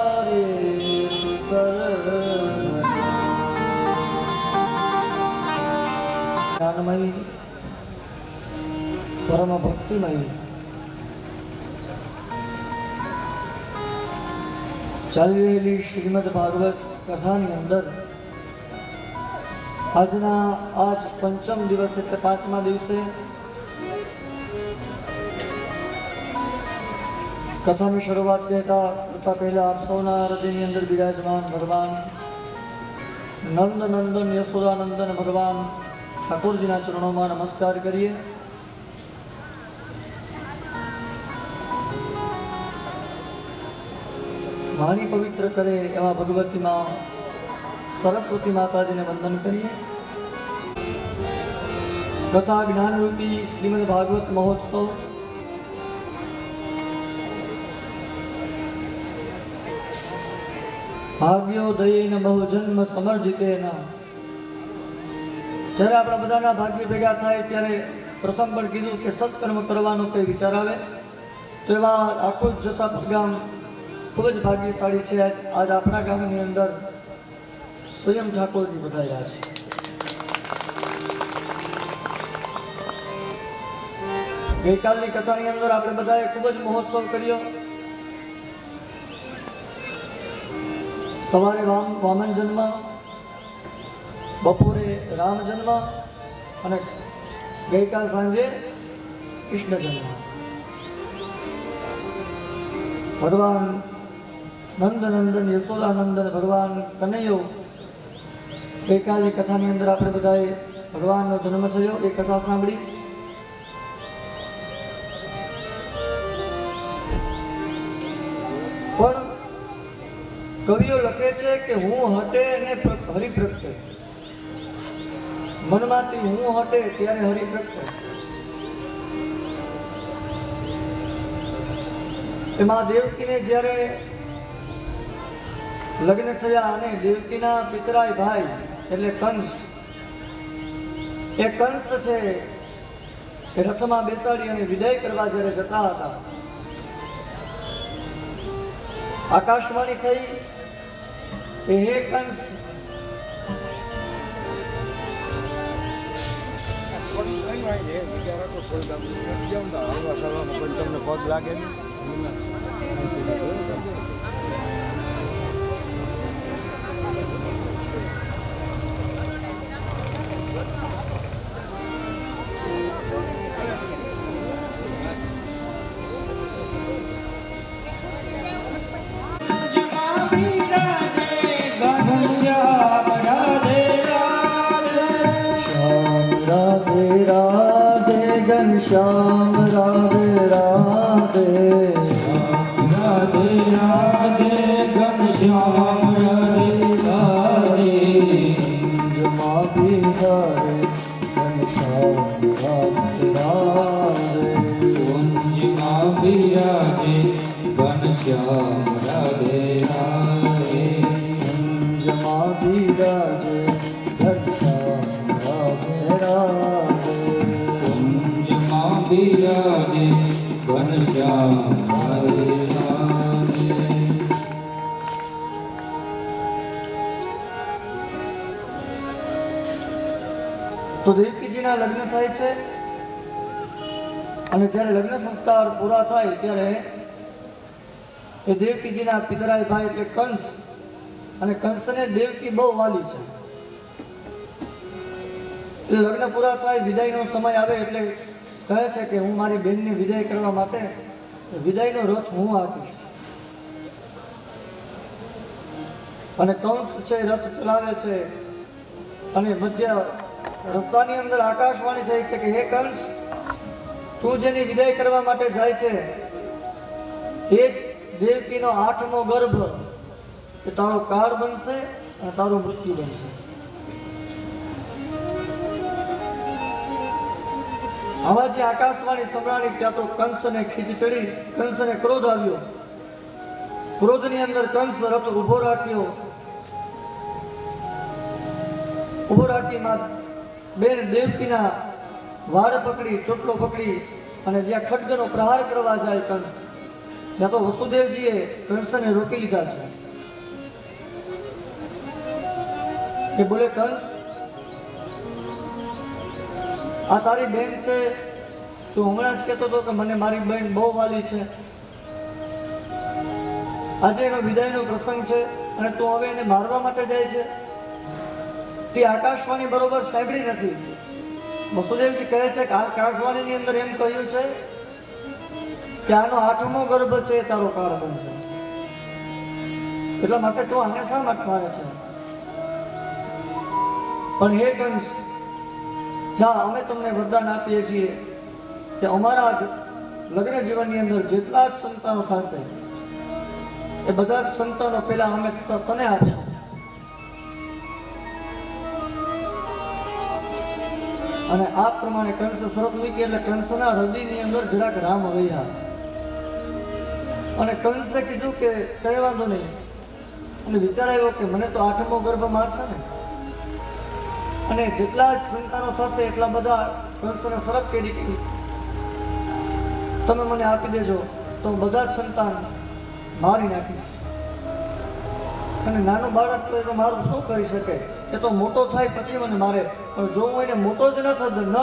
सर्वकार्येषु सर्वदा જ્ઞાનમય પરમ ભક્તિમય ચાલી રહેલી શ્રીમદ ભાગવત કથાની અંદર આજના આજ પંચમ દિવસ એટલે પાંચમા દિવસે કથાની શરૂઆત કરતા પહેલા આપ સૌના હૃદયની અંદર બિરાજમાન ભગવાન નંદ નંદન યશોદાનંદન ભગવાન ઠાકોરજીના ચરણોમાં નમસ્કાર કરીએ. વાણી પવિત્ર કરે એવા ભગવતીમાં સરસ્વતી માતાજીને વંદન કરીએ. કથા જ્ઞાનરૂપી શ્રીમદ ભાગવત મહોત્સવ ભાગ્યોદયેન બહુજન્મ સમર્જિતેન. જ્યારે આપણા બધાના ભાગ્ય ભેગા થાય ત્યારે પ્રથમ પણ કીધું કે સત્કર્મ કરવાનો કોઈ વિચાર આવે તો એવા આખું જસાપુર ગામ ખૂબ જ ભાગ્યશાળી છે. આજ આપણા ગામની અંદર સ્વયં ઠાકોરજી બધાયા છે. ગઈકાલની કથાની અંદર આપણે બધાએ ખૂબ જ મહોત્સવ કર્યો. સવારે વામન જન્મ, બપોરે રામ જન્મ અને ગઈકાલ સાંજે કૃષ્ણ જન્મ. ભગવાન નંદનંદન યશોદાનંદન ભગવાન કનૈયો ગઈકાલની કથાની અંદર આપણે બધાએ ભગવાનનો જન્મ થયો એ કથા સાંભળી. પણ કવિઓ લખે છે કે હું હટે અને હરિ પ્રગટે. મનમાંથી હું હટે ત્યારે હરિ પ્રગટે. એમાં દેવકીને જ્યારે લગ્ન થયા અને દેવકીના પિતરાય ભાઈ એટલે કંસ, એ કંસ છે એ રથમાં બેસાડી અને વિદાય કરવા જ્યારે જતા હતા, આકાશવાણી થઈ કે હે કંસ, તમને પગ લાગે श्याम राधे राधे राधे राधे घनश्याम राधे राधे जमा बिहारे घनश्याम राधे राधे कुंजमा बिराजे घनश्याम राधे राधे जमा बिराजे घनश्याम राधे राधे बिराजे घनश्याम राधे राधे. તો દેવકીજીના લગ્ન થાય છે અને જ્યારે લગ્ન સંસ્કાર પૂરા થાય ત્યારે એ દેવકીજીના પિતરાય ભાઈ એટલે કંસ, અને કંસને દેવકી બહુ વાલી છે. એટલે લગ્ન પૂરા થાય, વિદાયનો સમય આવે એટલે કહે છે કે હું મારી બહેનની વિદાય કરવા માટે વિદાયનો રથ હું આપીશ. અને કંસ છે રથ ચલાવે છે અને મધ્ય રસ્તાની અંદર આકાશવાણી થઈ છે કે હે કંસ, તું જેની વિદાય કરવા માટે જાય છે એ જ દેવકીનો 8મો ગર્ભ એ તારો કાળ બનશે અને તારું મૃત્યુ બનશે. આવા જે આકાશવાણી સંભળાણી ત્યાં તો કંસને ખીજ ચડી, કંસને ક્રોધ આવ્યો. ક્રોધની અંદર કંસ રથ ઉભો રાખ્યો. ઉભો રાખીમાં બેન દેવકીના વાળ પકડી, ચોટલો પકડી અને જ્યાં ખડગનો પ્રહાર કરવા જાય કંસ, ત્યાં તો વસુદેવજીએ કંસને રોકી લીધા છે. એ બોલે કંસ, આ તારી બેન છે, તું હમણાં જ કહેતો હતો કે મને મારી બેન બહુ વાલી છે. આજે એનો વિદાયનો પ્રસંગ છે અને તું હવે એને મારવા માટે જાય છે. તે આકાશવાણી બરોબર સાંભળી નથી. વસુદેવજી કહે છે કે આકાશવાણીની અંદર એમ કહ્યું છે કે આનો 8મો ગર્ભ છે એ તારો કાળ બનશે. એટલા માટે તું આને શા માટે મારે છે? પણ હે કંસ, જા, અમે તમને વરદાન આપીએ છીએ કે અમારા લગ્ન જીવનની અંદર જેટલા જ સંતાનો થશે એ બધા જ સંતાનો પહેલા અમે તને આપશું. અને આ પ્રમાણે કંસ શરત મૂકી એટલે કંસના હૃદયની અંદર જરાક રામ રહ્યા. અને કંસે કીધું કે કઈ વાંધો નહીં. અને વિચાર આવ્યો કે મને તો 8મો ગર્ભ મારશે ને, અને જેટલા જ સંતાનો થશે એટલા બધા કંસને શરત કરી કે તમે મને આપી દેજો તો હું બધા જ સંતાન મારી નાખીશ. અને નાનું બાળક તો એ તો મારું શું કરી શકે? એ તો મોટો થાય પછી મને મારે, પણ જો હું એને મોટો જ ન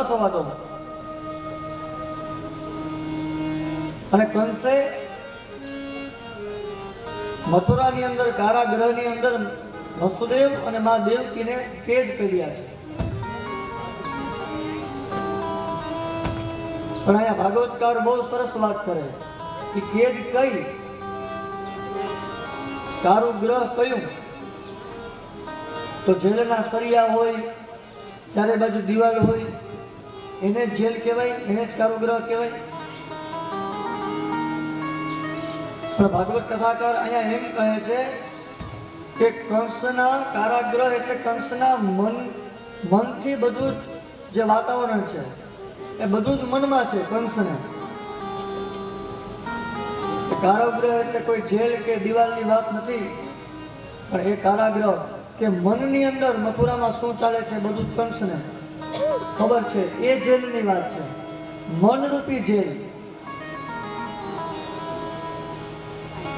થવા દઉં. અને કંસે મથુરાની અંદર કારાગૃહની અંદર વસુદેવ અને મા દેવકીને કેદ કર્યા છે. પણ અહીંયા ભાગવતકાર બહુ સરસ વાત કરે કે કેદ કઈ, કારુગ્રહ કયું? તો જેલના સરિયા હોય, ચારે બાજુ દિવાલ હોય, એને જ જેલ કહેવાય, એને જ કારુગ્રહ કહેવાય. પણ ભાગવત કથાકાર અહીંયા એમ કહે છે કે કંસના કારાગ્રહ એટલે કંસના મનથી બધું જે વાતાવરણ છે એ બધું જ મનમાં છે કંસને. કારાગૃહ એટલે કોઈ જેલ કે દિવાલની વાત નથી, પણ એ કારાગૃહ કે મનની અંદર મથુરામાં શું ચાલે છે બધું જ કંસને ખબર છે. એ જેલની વાત છે, મનરૂપી જેલ.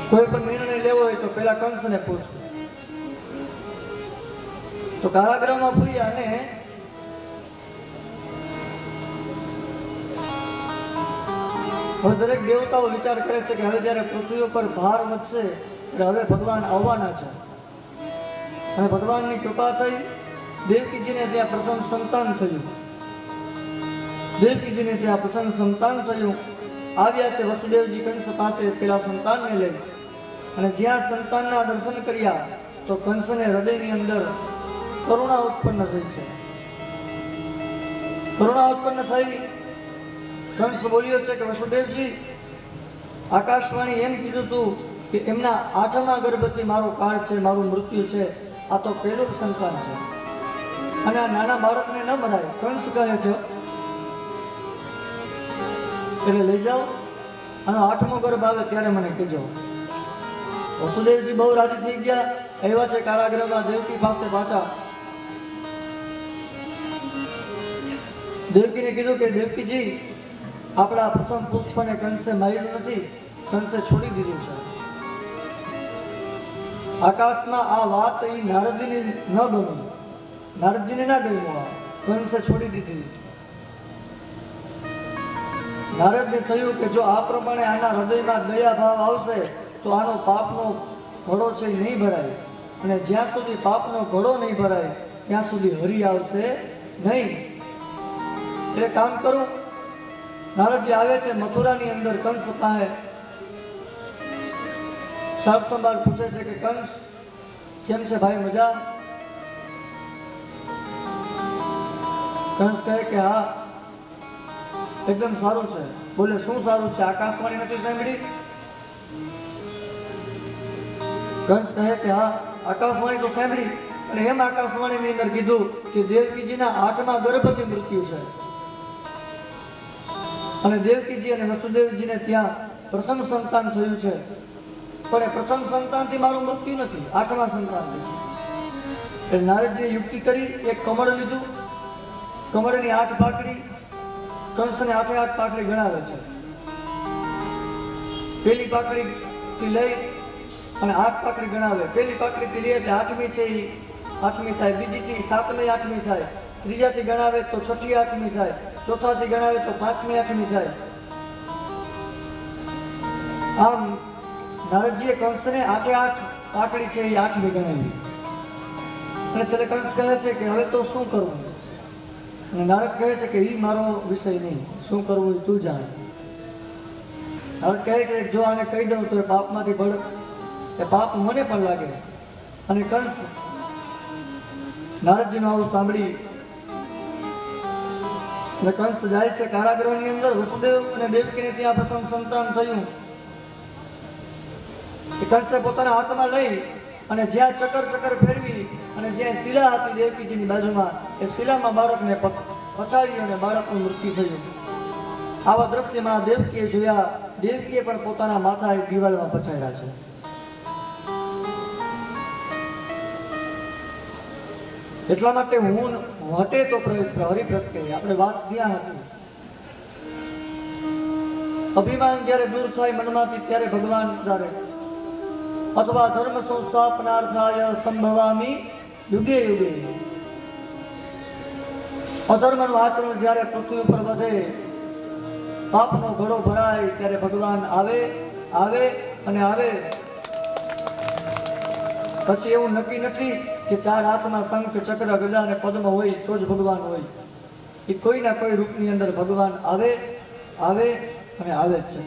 કોઈ પણ નિર્ણય લેવો હોય તો પેલા કંસને પૂછો. તો કારાગૃહમાં પૂર્યા અને દરેક દેવતાઓ વિચાર કરે છે કે હવે જ્યારે પૃથ્વી ઉપર ભાર વધશે એટલે હવે ભગવાન આવવાના છે. અને ભગવાનની કૃપા થઈ, દેવકીજીને ત્યાં પ્રથમ સંતાન થયું. દેવકીજીને ત્યાં પ્રથમ સંતાન થયું. આવ્યા છે વસુદેવજી કંસ પાસે પેલા સંતાનને લઈ. અને જ્યાં સંતાનના દર્શન કર્યા તો કંસને હૃદયની અંદર કરુણા ઉત્પન્ન થઈ છે. કરુણા ઉત્પન્ન થઈ. કંસ બોલ્યો છે કે વસુદેવજી, આકાશવાણી એમ કીધું હતું કે એમના 8મા ગર્ભથી મારો કાળ છે, મારું મૃત્યુ છે. આ તો પહેલું સંતાન છે અને આ નાના બાળકને ન મરાય. કંસ કહે છે એટલે લઈ જાઓ, આનો 8મો ગર્ભ આવે ત્યારે મને કહેજો. વસુદેવજી બહુ રાજી થઈ ગયા. આવ્યા છે કારાગૃહમાં દેવકી પાસે પાછા. દેવકીને કીધું કે દેવકીજી, આપણા પ્રથમ પુષ્પને કંસે માર્યું નથી, કંસે છોડી દીધું છે. આકાશમાં આ વાત એ નારદજીની ન ગમી, નારદજીને ના ગમ્યું. આ કંસે છોડી દીધી. નારદને થયું કે જો આ પ્રમાણે આના હૃદયમાં દયા ભાવ આવશે તો આનો પાપનો ઘડો છે એ નહીં ભરાય. અને જ્યાં સુધી પાપનો ઘડો નહીં ભરાય ત્યાં સુધી હરિ આવશે નહીં. એટલે કામ કરું. નારદજી આવે છે મથુરાની અંદર કંસ પાસે. સાર સંભાળ પૂછે છે કે કંસ કેમ છે ભાઈ, મજા? કંસ કહે કે હા એકદમ સારું છે. બોલે શું સારું છે? આકાશવાણી નથી સાંભળી? કંસ કહે કે હા આકાશવાણી તો સાંભળી. અને એમ આકાશવાણીની અંદર કીધું કે દેવકીજીના 8મા ગર્ભથી મૃત્યુ છે. અને દેવકીજી અને વસુદેવજીને ત્યાં પ્રથમ સંતાન થયું છે. પણ એ પ્રથમ સંતાનથી મારું મૃત્યુ નથી, 8મા સંતાનથી છે. એટલે નારદજીએ યુક્તિ કરી, એક કમળ લીધું, કમળની 8 પાકડી, કંસને 8 પાકડી ગણાવે છે. પેલી પાકડીથી લઈ અને 8 પાકડી ગણાવે. પેલી પાકડીથી લઈ એટલે 8મી છે એ 8મી થાય, બીજીથી 7મી 8મી થાય, ત્રીજાથી ગણાવે તો છઠ્ઠી આઠમી થાય, ચોથાથી ગણાવે તો પાંચમી આઠમી થાય. આમ નારદજીએ કંસને 8 આંકડી છે એ 8મી ગણાવી. અને છેલ્લે કંસ કહે છે કે હવે તો શું કરવું? અને નારદ કહે છે કે એ મારો વિષય નહીં, શું કરવું એ તું જાણ. નારદ કહે કે જો આને કહી દઉં તો એ પાપમાંથી બળ, એ પાપ મને પણ લાગે. અને કંસ નારદજીનું આવું સાંભળી અને કંસ જાય છે કારાગૃહની અંદર. વસુદેવ અને દેવકીને ત્યાં પ્રથમ સંતાન થયું. એ કંસે પોતાના હાથમાં લઈ અને જ્યાં ચક્કર ફેરવી અને જ્યાં શિલા હતી દેવકીજીની બાજુમાં, એ શિલામાં બાળકને પછાડ્યું અને બાળકનું મૃત્યુ થયું. આવા દ્રશ્યમાં દેવકીએ જોયા. દેવકીએ પણ પોતાના માથા એ દિવાલમાં પછાડ્યા છે. એટલા માટે હું હટે તો હરિ પ્રત્યે આપણે વાત ત્યાં હતી. અભિમાન જ્યારે દૂર થાય મનમાંથી ત્યારે ભગવાન તારે, અથવા ધર્મ સંસ્થાપનાર્થાય સંભવામી યુગે યુગે. અધર્મનું આચરણ જ્યારે પૃથ્વી ઉપર વધે, પાપનો ઘડો ભરાય, ત્યારે ભગવાન આવે અને આવે. પછી એવું નક્કી નથી કે 4 હાથમાં શંખ, ચક્ર, ગદા અને પદ્મ હોય તો જ ભગવાન હોય. એ કોઈના કોઈ રૂપની અંદર ભગવાન આવે અને આવે જ છે.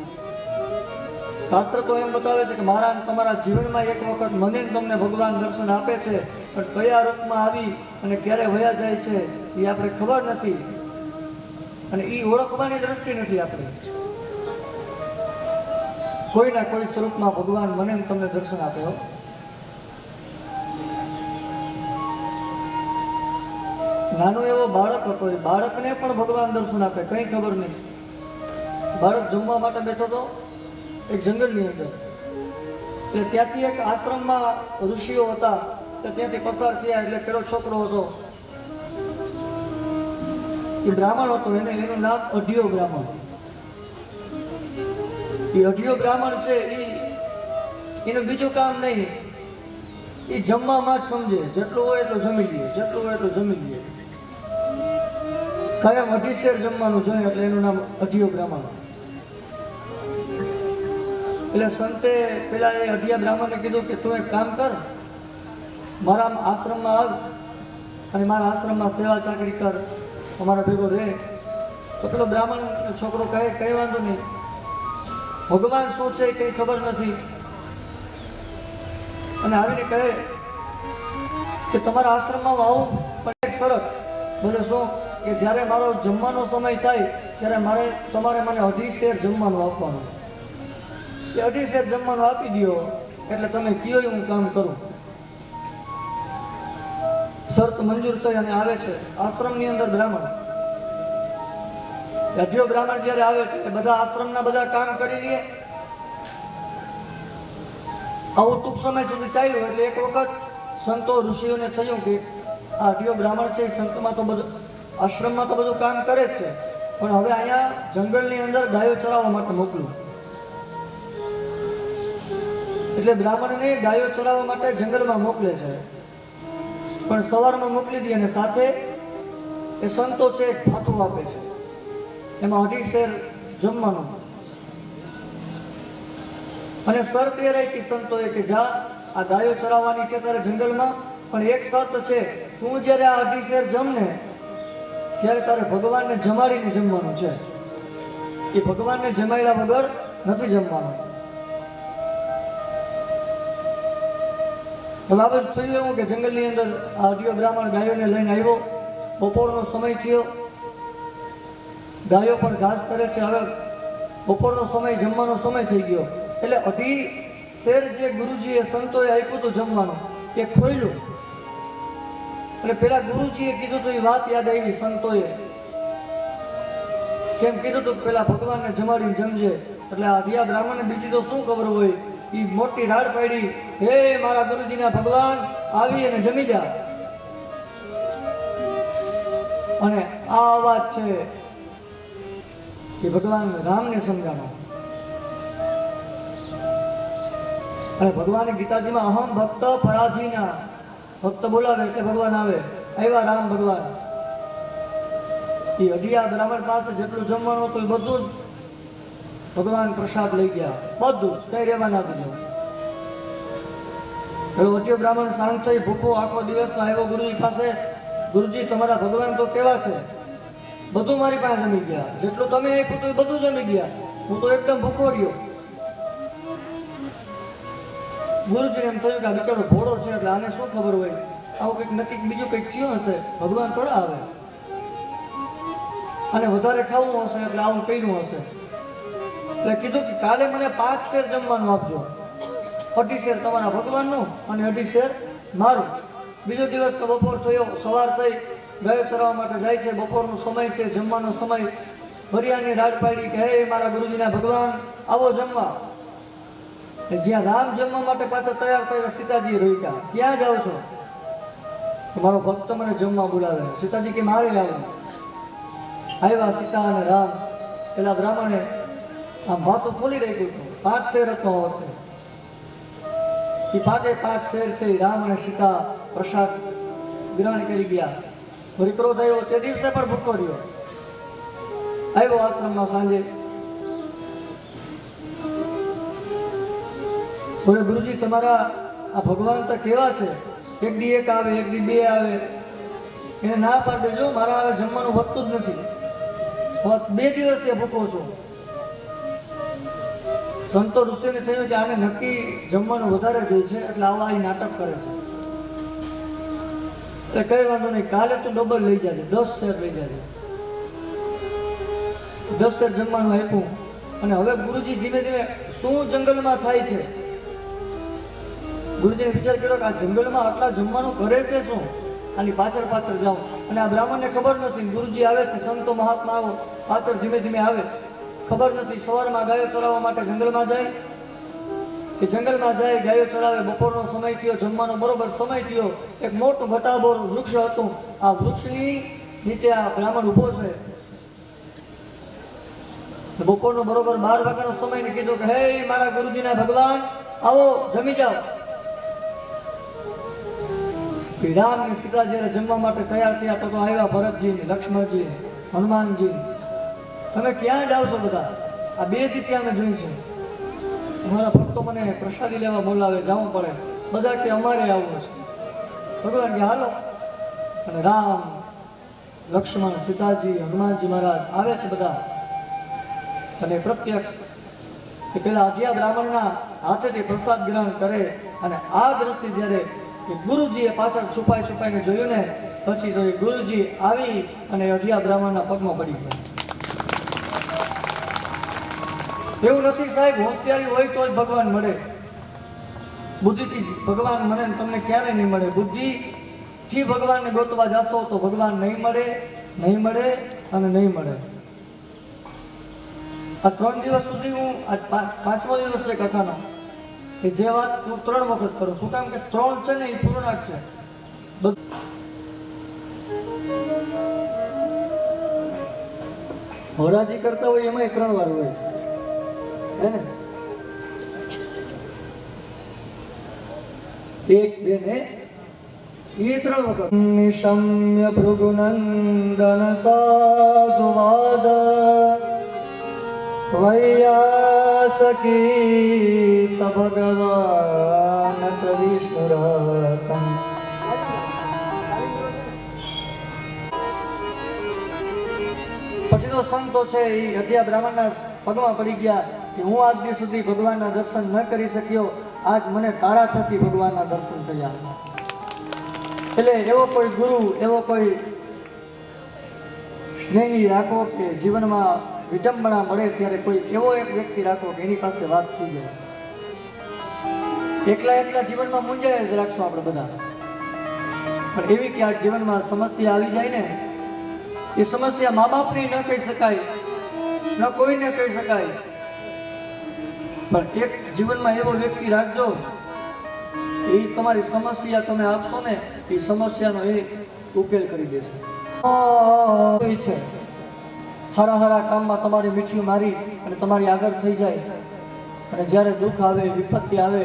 શાસ્ત્ર તો એમ બતાવે છે કે મારા તમારા જીવનમાં એક વખત મને તમને ભગવાન દર્શન આપે છે, પણ કયા રૂપમાં આવી અને ક્યારે વયા જાય છે એ આપણે ખબર નથી. અને એ ઓળખવાની દ્રષ્ટિ નથી આપણે. કોઈના કોઈ સ્વરૂપમાં ભગવાન મને તમને દર્શન આપે. નાનો એવો બાળક હતો, એ બાળકને પણ ભગવાન દર્શન આપે, કંઈ ખબર નહીં. બાળક જમવા માટે બેઠો હતો એક જંગલની અંદર. એટલે ત્યાંથી એક આશ્રમમાં ઋષિઓ હતા, તો ત્યાંથી પસાર થયા. એટલે પેલો છોકરો હતો એ બ્રાહ્મણ હતો, એનું નામ અઢિયો બ્રાહ્મણ. એ અઢિયો બ્રાહ્મણ છે, એનું બીજું કામ નહીં, એ જમવામાં જ સમજે. જેટલું હોય એટલું જમી લઈએ, જેટલું હોય એટલું જમી લઈએ. કાયમ 2 શેર જમવાનું જોઈએ, એટલે એનું નામ અઢિયો બ્રાહ્મણ. એટલે સંતે પેલા એ અઢિયા બ્રાહ્મણને કીધું કે તું એક કામ કર, મારા આશ્રમમાં આવ અને મારા આશ્રમમાં સેવા ચાકરી કર, અમારા ભેગો રહે. તો પેલો બ્રાહ્મણ છોકરો કહે કઈ વાંધો નહીં, ભગવાન શું છે કંઈ ખબર નથી. અને આવીને કહે કે તમારા આશ્રમમાં આવું, પણ એક શરત. બોલે શું? કે જ્યારે મારો જમવાનો સમય થાય ત્યારે તમારે મને 2.5 શેર જમવાનું આપવાનું. એ 2.5 શેર જમવાનું આપી દો એટલે તમે કયો હું કામ કરું. શરત મંજૂર થઈ અને આવે છે આશ્રમની અંદર બ્રાહ્મણ. અઢિયો બ્રાહ્મણ જ્યારે આવે ત્યારે બધા આશ્રમના બધા કામ કરી લે. આવું ટૂંક સમય સુધી ચાલ્યું. એટલે એક વખત સંતો ઋષિઓને થયું કે આ અઢિયો બ્રાહ્મણ છે, સંતમાં તો બધું આશ્રમમાં તો બધું કામ કરે જ છે, પણ હવે અહીંયા જંગલની અંદર ગાયો ચરાવવા માટે મોકલું. એટલે બ્રાહ્મણને ગાયો ચરાવવા માટે જંગલમાં મોકલે છે. પણ સવારમાં મોકલી દે અને સાથે એ સંતો છે ભાતું આપે છે, એમાં 2.5 શેર જમવાનું. અને શરત એ રહી કે સંતોએ કે જા આ ગાયો ચરાવવાની છે તારે જંગલમાં, પણ એક શરત છે, તું જ્યારે આ 2.5 શેર જમને ત્યારે તારે ભગવાનને જમાડીને જમવાનું છે. એ ભગવાનને જમાડ્યા વગર નથી જમવાનું. હવે આ બધું થયું એવું કે જંગલની અંદર આ અઢિયો બ્રાહ્મણ ગાયોને લઈને આવ્યો. બપોરનો સમય થયો, ગાયો પણ ઘાસ કરે છે. હવે બપોરનો સમય, જમવાનો સમય થઈ ગયો. એટલે 2.5 શેર જે ગુરુજીએ સંતોએ આપ્યું હતું જમવાનું એ ખોલ્યું. અને પેલા ગુરુજીએ કીધું તો એ વાત યાદ આવી સંતોએ. કેમ કીધું તું પેલા ભગવાનને જમાડીને જમજે. એટલે આ અઢિયા બ્રાહ્મણને બીજી તો શું ખબર હોય, એ મોટી રાડ પાડી, હે મારા ગુરુજીના ભગવાન આવી અને જમી જા. અને આ અવાજ છે એ ભગવાન રામને સમજાનો. અને ભગવાને ગીતાજીમાં અહમ ભક્ત પરાધીના, ભક્ત બોલાવે એટલે ભગવાન આવે. આવ્યા રામ ભગવાન એ અઢિયા બ્રાહ્મણ પાસે જેટલું જમવાનું હતું એ બધું જ ભગવાન પ્રસાદ લઈ ગયા, બધું જ કઈ રહેવા ના દીધું. પેલો અઢિયો બ્રાહ્મણ શાંત થઈ ભૂખો આખો દિવસનો આવ્યો ગુરુજી પાસે. ગુરુજી તમારા ભગવાન તો કેવા છે, બધું મારી પાસે જમી ગયા, જેટલું તમે આપ્યું તો એ બધું જમી ગયા, હું તો એકદમ ભૂખો રહ્યો. ગુરુજીને એમ થયું કે આ બિચારો ભોળો છે એટલે આને શું ખબર હોય, આવું કંઈક નક્કી બીજું કંઈક થયું હશે, ભગવાન થોડા આવે, અને વધારે ખાવું હશે એટલે આવું કર્યું હશે. એટલે કીધું કે કાલે મને 5 શેર જમવાનું આપજો, 2.5 શેર તમારા ભગવાનનું અને 2.5 શેર મારું. બીજો દિવસ તો બપોર થયો, સવાર થઈ, ગાયો ચરાવવા માટે જાય છે, બપોરનો સમય છે, જમવાનો સમય. ભરિયાની રાડ પાડી કે હે મારા ગુરુજીના ભગવાન આવો જમવા. જ્યાં રામ જમવા માટે પાછા તૈયાર થયા સીતાજી રોક્યા, ક્યાં જાઓ છો? મારો ભક્ત મને જમવા બોલાવે. સીતાજી કે મારે આવું. આવ્યા સીતા અને રામ. પેલા બ્રાહ્મણે આમ ભાતો ખોલી રાખ્યું હતું, 5 શેર હતો વખતે. એ 5 શેર છે રામ અને સીતા પ્રસાદ ગ્રહણ કરી ગયા. વળી ક્રોધ આવ્યો, તે દિવસે પણ ભૂખો રહ્યો. આવ્યો આશ્રમમાં સાંજે, બોલે ગુરુજી તમારા આ ભગવાન તો કેવા છે, એક દી એક આવે, એક દી 2 આવે, એને ના પાડી દેજો, મારા હવે જમવાનું વધતું જ નથી, 2 દિવસથી ભૂખો છું. સંતો ઋષિને થયું કે આને નક્કી જમવાનું વધારે જોઈએ છે એટલે આવા એ નાટક કરે છે. એટલે કઈ વાંધો નહીં, કાલે તું ડબલ લઈ જાજે, 10 શેર લઈ જાજે. 10 શેર જમવાનું આપ્યું. અને હવે ગુરુજી ધીમે ધીમે શું જંગલમાં થાય છે, ગુરુજીને વિચાર કર્યો કે આ જંગલમાં આટલા જમવાનું કરે છે શું, આની પાછળ પાછળ જાઉં. અને આ બ્રાહ્મણને ખબર નથી, ગુરુજી આવે છે, સંતો મહાત્માઓ પાછળ ધીમે ધીમે આવે, ખબર નથી. સવારમાં ગાયો ચરાવવા માટે જંગલમાં જાય, એ જંગલમાં જાય, ગાયો ચરાવે. બપોરનો સમય થયો, જમવાનો બરોબર સમય થયો. એક મોટું ઘટાબોરું વૃક્ષ હતું, આ વૃક્ષની નીચે આ બ્રાહ્મણ ઊભો છે. બપોરનો બરોબર 12 વાગ્યાનો સમય ને કીધું કે હે મારા ગુરુજીના ભગવાન આવો જમી જાઓ. રામ ને સીતા જ્યારે જમવા માટે તૈયાર થયા તો આવ્યા ભરતજી, લક્ષ્મણજી, હનુમાનજી. તમે ક્યાં જાઓ છો બધા? આ 2 દીથી અમે જોઈ છે, અમારા ભક્તો મને પ્રસાદી લેવા બોલાવે, જવું પડે. બધા કે અમારે આવવું છે. ભગવાન કે હાલો. અને રામ, લક્ષ્મણ, સીતાજી, હનુમાનજી મહારાજ આવે છે બધા. અને પ્રત્યક્ષ કે પેલા અઢિયા બ્રાહ્મણના હાથેથી પ્રસાદ ગ્રહણ કરે. અને આ દ્રષ્ટિ જ્યારે ગુરુજીએ પાછળ છુપાઈને જોયું ને, પછી તો એ ગુરુજી આવી અને અઢિયા બ્રાહ્મણના પગમાં પડી ગયા. એવું નથી સાહેબ, હોશિયારી હોય તો જ ભગવાન મળે. બુદ્ધિથી ભગવાન મને તમને ક્યારે નહીં મળે. બુદ્ધિથી ભગવાનને ગોતવા જશો તો ભગવાન નહીં મળે, નહીં મળે અને નહીં મળે. આ 3 દિવસ સુધી હું આજ 5મો દિવસ છે કથાનો, કે જે વાત હું 3 વખત કરું. શું કામ કે 3 છે ને એ પૂર્ણાંક છે. હોરાજી કરતા હોય એમાં 3 વાર હોય, હે ને? 1, 2 ને એ 3 વખત. નિશમ્ય ભૃગુનંદન સાધુવાદ વૈયાસકી સભગવાન વિષ્ણુરકં. પછી તો સંતો છે એ અઢિયા બ્રાહ્મણના પગમાં પડી ગયા કે હું આજ દિવસ સુધી ભગવાનના દર્શન ન કરી શક્યો, આજ મને તારા થકી ભગવાનના દર્શન થયા. એટલે એવો કોઈ ગુરુ, એવો કોઈ સ્નેહી રાખો કે જીવનમાં વિડંબણા મળે ત્યારે કોઈ એવો એક વ્યક્તિ રાખો કે એની પાસે વાત થઈ જાય. એકલા જીવનમાં મૂંઝાય જ રાખશો આપણે બધા. પણ એવી કે આ જીવનમાં સમસ્યા આવી જાય ને, એ સમસ્યા મા બાપની ન કહી શકાય, ન કોઈને કહી શકાય, પણ એક જીવનમાં એવો વ્યક્તિ રાખજો, એ તમારી સમસ્યા તમે આપશો ને, એ સમસ્યાનો એ ઉકેલ કરી દેશે. છે હારા હારા કામમાં તમારી મીઠી મારી અને તમારી આગળ થઈ જાય. અને જ્યારે દુઃખ આવે, વિપત્તિ આવે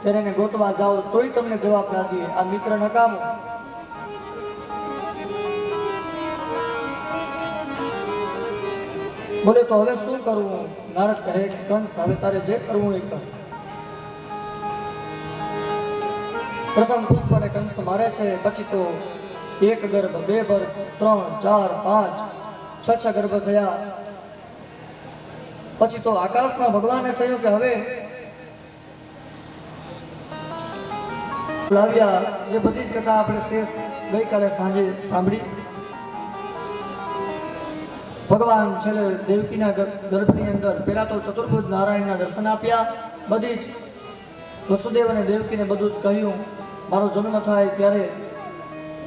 ત્યારે એને ગોતવા જાઓ તોય તમને જવાબ ના દે. આ મિત્ર નકામો. બોલે તો હવે શું કરવું? નારદ કહે કે કંસ હવે તારે જે કરવું એ કર. પ્રથમ પુષ્પને કંસ મારે છે, પછી તો 1 ગર્ભ 2 ગર્ભ 3 4 5 6 ગર્ભ થયા. પછી તો આકાશમાં ભગવાનને થયું કે હવે લાવ્યા. એ બધી જ કથા આપણે શેષ ગઈકાલે સાંજે સાંભળી. ભગવાન છેલ્લે દેવકીના ગર્ભની અંદર પહેલા તો ચતુર્ભુજ નારાયણના દર્શન આપ્યા. બધી જ વસુદેવ અને દેવકીને બધું જ કહ્યું. મારો જન્મ થાય ત્યારે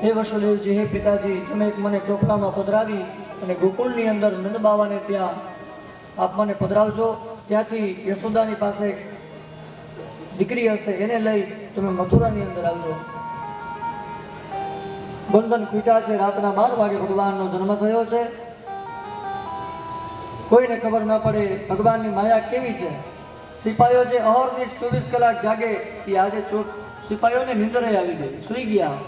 હે વસુદેવજી, હે પિતાજી, તમે એક મને ટોપલામાં પધરાવી અને ગોકુળની અંદર નંદ બાવાને ત્યાં આપ મને પધરાવજો. ત્યાંથી યશોદાની પાસે દીકરી હશે, એને લઈ તમે મથુરાની અંદર આવજો. બંધન ખૂટ્યા છે. રાતના 12 વાગે ભગવાનનો જન્મ થયો છે. કોઈને ખબર ન પડે ભગવાનની માયા કેવી છે. સિપાહીઓ જે અહોરનિશ 24 કલાક જાગે એ આજે સિપાહીઓને નિંદરે આવી ગઈ, સૂઈ ગયા.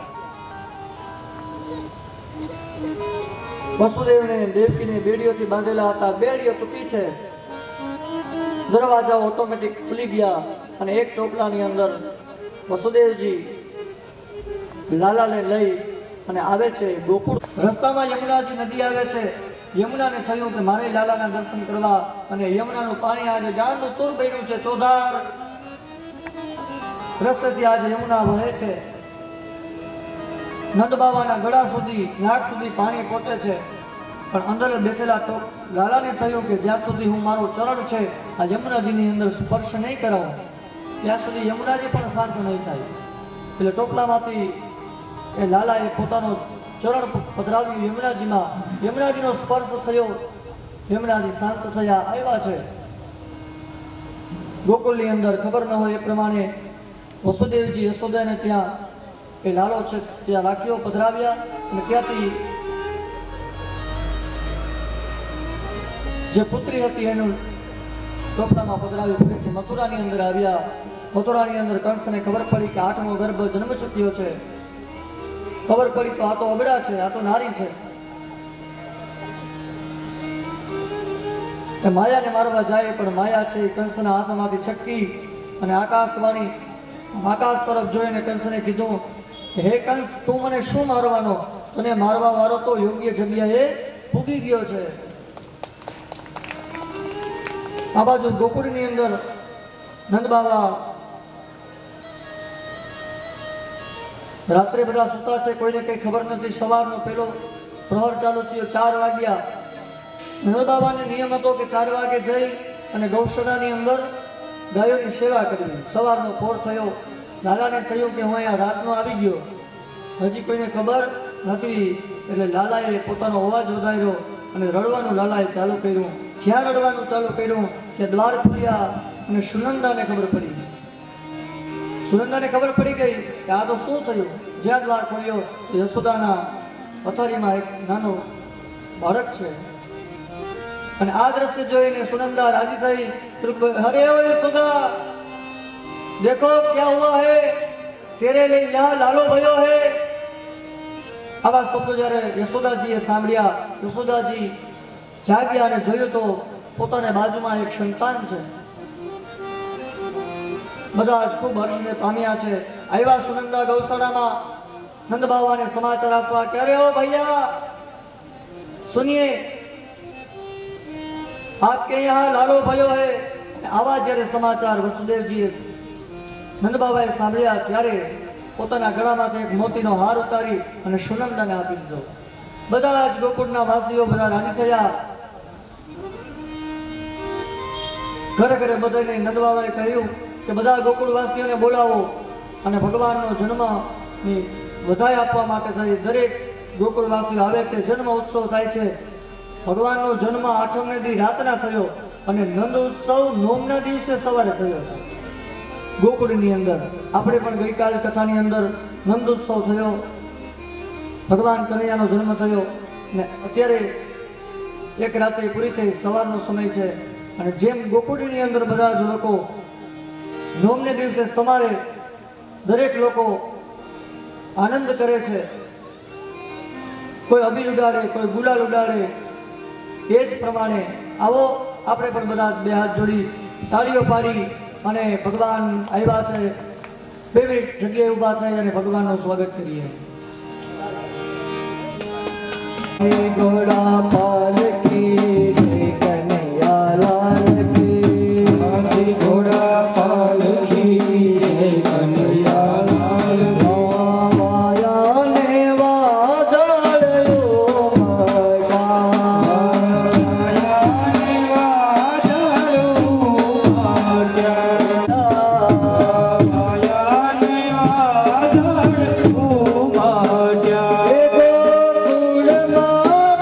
વસુદેવને દેવકીને બેડીઓથી બાંધેલા હતા, બેડીઓ તૂટી છે. દરવાજા ઓટોમેટિક ખુલી ગયા અને એક ટોપલાની અંદર વસુદેવજી લાલાને લઈ અને આવે છે ગોકુળ. રસ્તામાં યમુનાજી નદી આવે છે. યમુનાને થયું કે મારે લાલાના દર્શન કરવા, અને યમુનાનું પાણી આજે ગાળનું તૂર બન્યું છે, ચોધાર. રસ્તેથી આજે યમુના વહે છે. નંદ બાબાના ગળા સુધી, નાક સુધી પાણી પહોંચે છે. પણ અંદર બેઠેલા લાલાને થયું કે જ્યાં સુધી હું મારું ચરણ છે આ યમુનાજીની અંદર સ્પર્શ નહીં કરાવું ત્યાં સુધી યમુનાજી પણ શાંત નહીં થાય. એટલે ટોપલામાંથી એ લાલાએ પોતાનો ચરણ પધરાવ્યું યમુનાજીમાં. યમુનાજીનો સ્પર્શ થયો, યમુનાજી શાંત થયા, આવ્યા છે ગોકુળની અંદર. ખબર ન હોય એ પ્રમાણે વસુદેવજી યશોદાને ત્યાં એ લાલો છે ત્યાં રાખ્યો, પધરાવ્યા. અને ત્યાંથી જે પુત્રી હતી એનું ટોપલામાં પધરાવ્યું. પછી મથુરાની અંદર આવ્યા. મથુરાની અંદર કંસને ખબર પડી કે 8મો ગર્ભ જન્મ ચૂક્યો છે. ખબર પડી તો આ તો અબડા છે, આ તો નારી છે. એ માયાને મારવા જાય, પણ માયા છે કંસના હાથમાંથી છટકી અને આકાશવાણી આકાશ તરફ જોઈને કંસને કીધું, હે કંસ, તું મને શું મારવાનો? તને મારવા વાળો તો યોગ્ય જગ્યાએ પૂગી ગયો છે. આ બાજુ ગોકુળની અંદર નંદ બાબા રાત્રે બધા સૂતા છે, કોઈને કઈ ખબર નથી. સવારનો પેલો પ્રહર ચાલુ થયો, 4 વાગ્યા. નંદ બાબાને નિયમ હતો કે 4 વાગે જઈ અને ગૌશાળાની અંદર ગાયોની સેવા કરવી. સવારનો પોર થયો. લાલાને થયું કે હું અહીંયા રાતનો આવી ગયો, હજી કોઈને ખબર નથી. એટલે લાલાએ પોતાનો અવાજ વધાર્યો અને રડવાનું લાલાએ ચાલુ કર્યું. જ્યાં રડવાનું ચાલુ કર્યું કે દ્વાર ખુલ્યા અને સુનંદાને ખબર પડી. સુનંદાને ખબર પડી ગઈ કે આ તો શું થયું. જ્યાં દ્વાર ખોલ્યો યશોદાના પથારીમાં એક નાનો બાળક છે. અને આ દ્રશ્ય જોઈને સુનંદા રાજી થઈ. અરે ઓ યશોદા, देखो क्या हुआ है, तेरे लिए यहाँ लालो भयो है. આવા શબ્દો જ્યારે યશોદાજીએ સાંભળ્યા, યશોદાજી જાગ્યા અને જોયું તો પોતાની બાજુમાં એક સંતાન છે. બધા જ ખૂબ હર્ષને પામ્યા છે. આવ્યા સુનંદા ગૌશાળામાં નંદ બાવાને સમાચાર આપવા કે અરે ઓ ભૈયા સુનિए, आपके यहाँ लालो भयो है. આવા જ્યારે સમાચાર વસુદેવજીએ નંદ બાબાએ સાંભળ્યા ત્યારે પોતાના ગળામાંથી એક મોતીનો હાર ઉતારી અને સુનંદાને આપી દીધો. બધા જ ગોકુળના વાસીઓ બધા રાજી થયા. ઘરે ઘરે બધાને નંદ બાબાએ કહ્યું કે બધા ગોકુળ વાસીઓને બોલાવો અને ભગવાનનો જન્મની વધાઈ આપવા માટે થઈ દરેક ગોકુળ વાસીઓ આવે છે. જન્મ ઉત્સવ થાય છે. ભગવાનનો જન્મ 8મે દી રાતના થયો અને નંદ ઉત્સવ 9ના દિવસે સવારે થયો છે ગોકુળની અંદર. આપણે પણ ગઈકાલ કથાની અંદર નંદ ઉત્સવ થયો, ભગવાન કનૈયાનો જન્મ થયો. ને અત્યારે એક રાત્રિ પૂરી થઈ, સવારનો સમય છે. અને જેમ ગોકુળની અંદર બધા જ લોકો 9ને દિવસે સવારે દરેક લોકો આનંદ કરે છે. કોઈ અબીલ ઉડાડે, કોઈ ગુલાલ ઉડાડે, એ જ પ્રમાણે આવો આપણે પણ બધા બે હાથ જોડી તાળીઓ પાડી અને ભગવાન આવ્યા છે 2 મિનિટ જગ્યાએ ઊભા થઈ અને ભગવાનનું સ્વાગત કરીએ. ઘોડા પાલકી જય કનૈયા લાલ કી, હાથી ઘોડા પાલકી જય કનૈયા લાલ માયા ને વાદળો માયાને વાદળો માટ્યા, માયાને વાદળો માટ્યા. ગોકુળમાં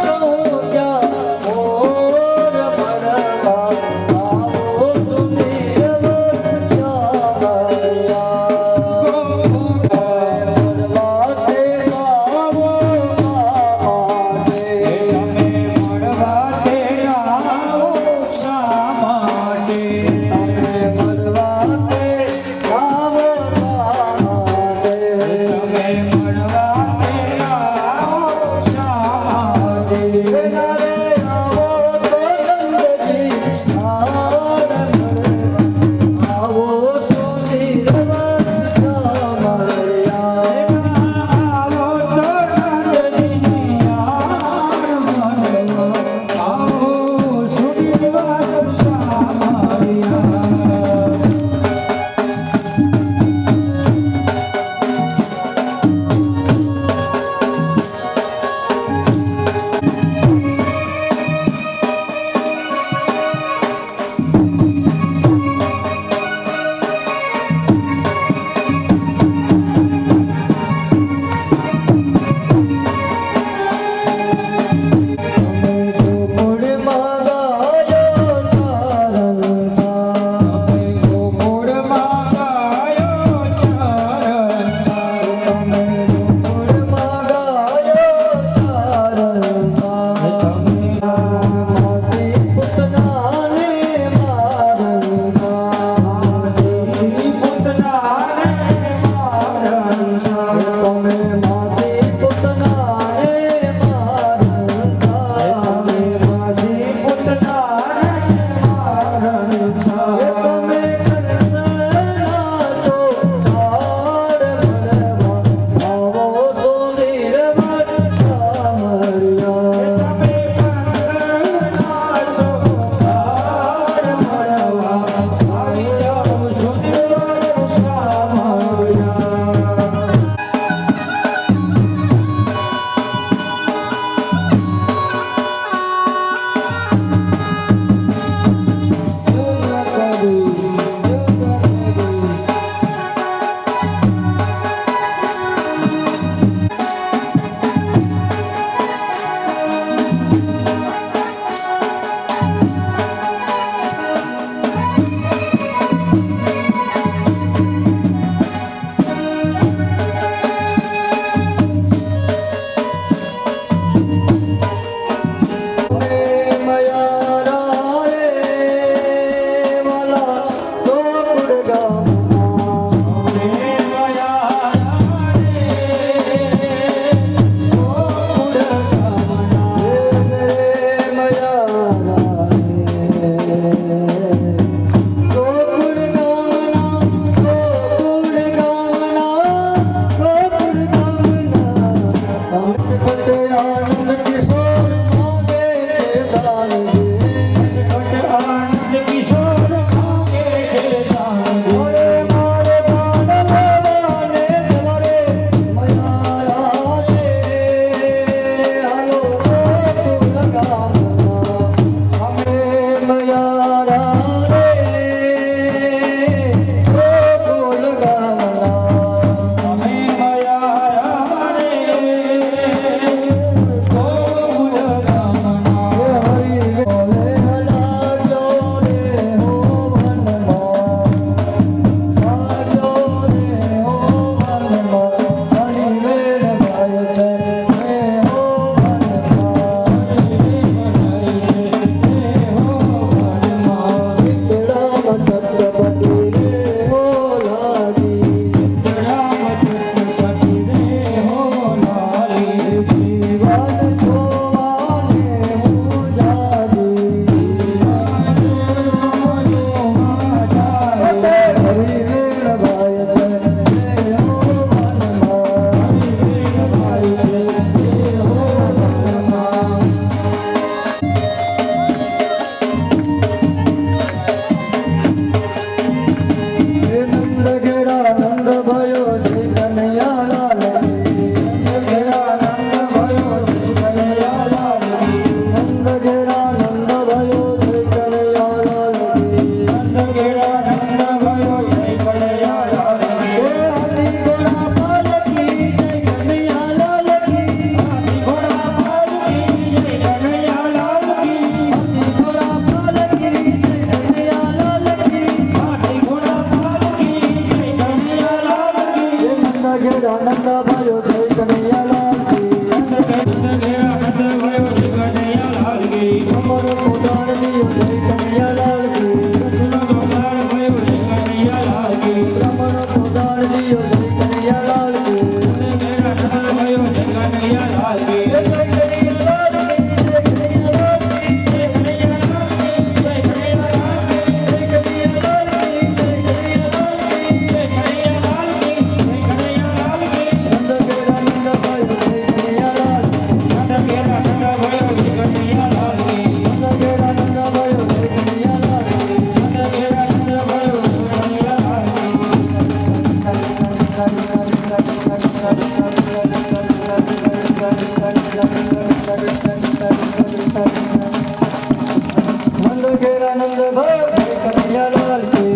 ઘેરા નંદ ભયો કનૈયાલાલ કી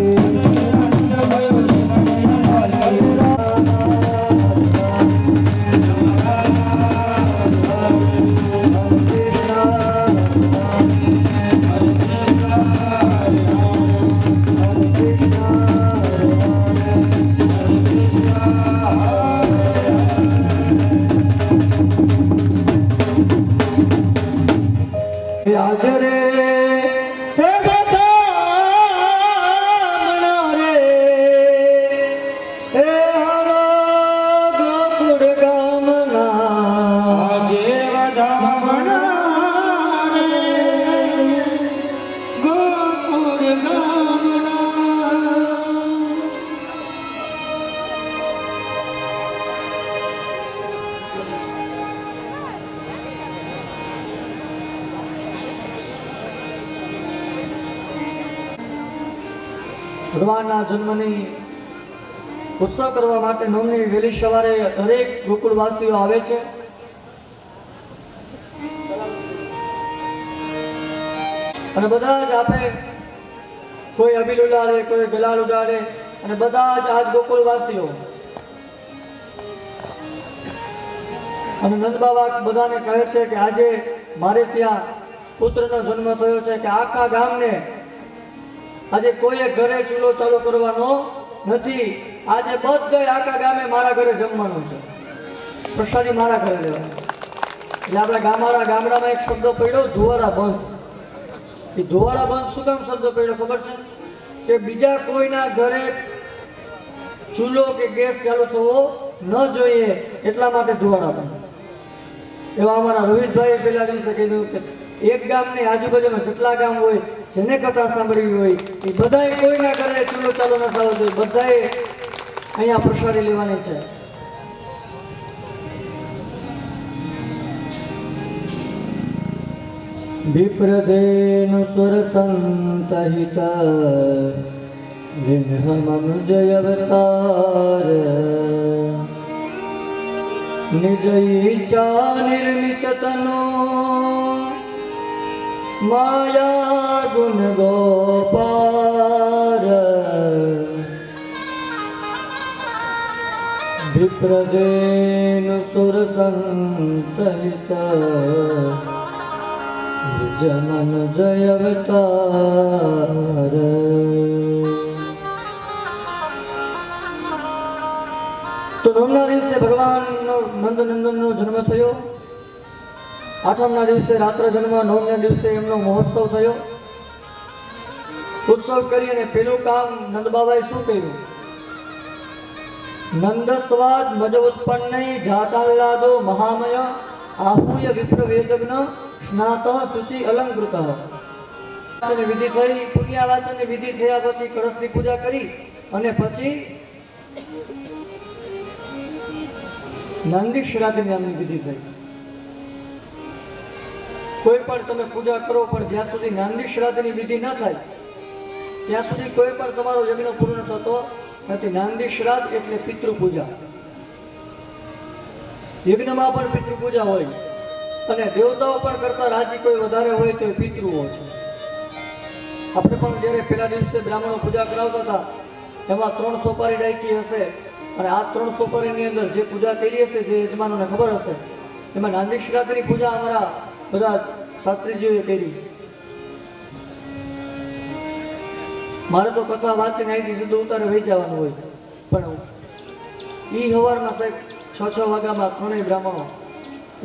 હાજરે સગતામણા રે એ હાલો ગોકુળ ગામના આજે વધામણા રે ગોકુળ ગામના ભગવાનના જન્મની ઉત્સવ કરવા માટે નોમની વહેલી સવારે દરેક ગોકુળવાસીઓ આવે છે. અને બધા જ આપે, કોઈ અબીલ ઉડાડે, કોઈ ગલાલ ઉડાડે, અને બધા જ આજ ગોકુળવાસીઓ અને નંદ બાબા બધાને કહે છે કે આજે મારે ત્યાં પુત્રનો જન્મ થયો છે, કે આખા ગામને આજે કોઈએ ઘરે ચૂલો ચાલુ કરવાનો નથી. આજે બધા આખા ગામે મારા ઘરે જમવાનું છે, પ્રસાદી મારા ઘરે લેવાની. એટલે આપણા ગામડામાં એક શબ્દ પડ્યો ધુવારા બંધ. એ ધુવારા બંધ શું કામ શબ્દ પડ્યો ખબર છે? કે બીજા કોઈના ઘરે ચૂલો કે ગેસ ચાલુ થવો ન જોઈએ, એટલા માટે ધુવારા બંધ. એવા અમારા રોહિતભાઈ પેલા દિવસે કીધું કે એક ગામની આજુબાજુમાં જેટલા ગામ હોય, જેને કથા સાંભળવી હોય, એ બધાએ કોઈના ઘરે ચૂલો ચાલુ ન થવો જોઈએ, બધાએ અહીંયા પ્રસાદી લેવાની છે. વિપ્રદેન સ્વર સંતહિત વિન્હ મનુજય અવતાર નિજ ઈચ્છા નિર્મિત તનો માયા ગુણ ગોપાર વિપ્રદેન સુર સંતહિત જમન જય અવતાર. તો નવમના દિવસે ભગવાનનો નંદનંદનનો જન્મ થયો. આઠમના દિવસે રાત્રે જન્મ, નવમના દિવસે એમનો મહોત્સવ થયો. ઉત્સવ કરી અને પેલું કામ નંદબાબાએ શું કર્યું? નંદસ્વાદ મજ ઉત્પન્ન જાતાહ્લાદો મહામય આહુય વિપ્ર વેદગ્ન સ્નાત શુચિ અલંકૃત. વિધિ થઈ, પુણ્યવાચનની વિધિ થયા પછી કળશની પૂજા કરી અને પછી નંદી શ્રાદ્ધ નામની વિધિ થઈ. કોઈ પણ તમે પૂજા કરો, પણ જ્યાં સુધી નાંદી શ્રાદ્ધની વિધિ ન થાય ત્યાં સુધી કોઈ પણ તમારો યજ્ઞ પૂર્ણ થતો નથી. નાંદી શ્રાદ્ધ એટલે પિતૃ પૂજા. યજ્ઞમાં પણ પિતૃ પૂજા હોય, અને દેવતાઓ પણ કરતા રાજી કોઈ વધારે હોય તો એ પિતૃઓ છે. આપણે પણ જ્યારે પહેલા દિવસે બ્રાહ્મણો પૂજા કરાવતા હતા, એમાં 3 સોપારી ડાયકી હશે, અને આ 3 સોપારીની અંદર જે પૂજા કરી હશે, જે યજમાનોને ખબર હશે, એમાં નાંદી શ્રાદ્ધની પૂજા અમારા બધા શાસ્ત્રીજીઓએ કરી. મારે તો કથા વાંચીને અહીંથી સીધું ઉતારે વહી જવાનું હોય, પણ એ સવારમાં સાહેબ 6 વાગ્યામાં 3 બ્રાહ્મણો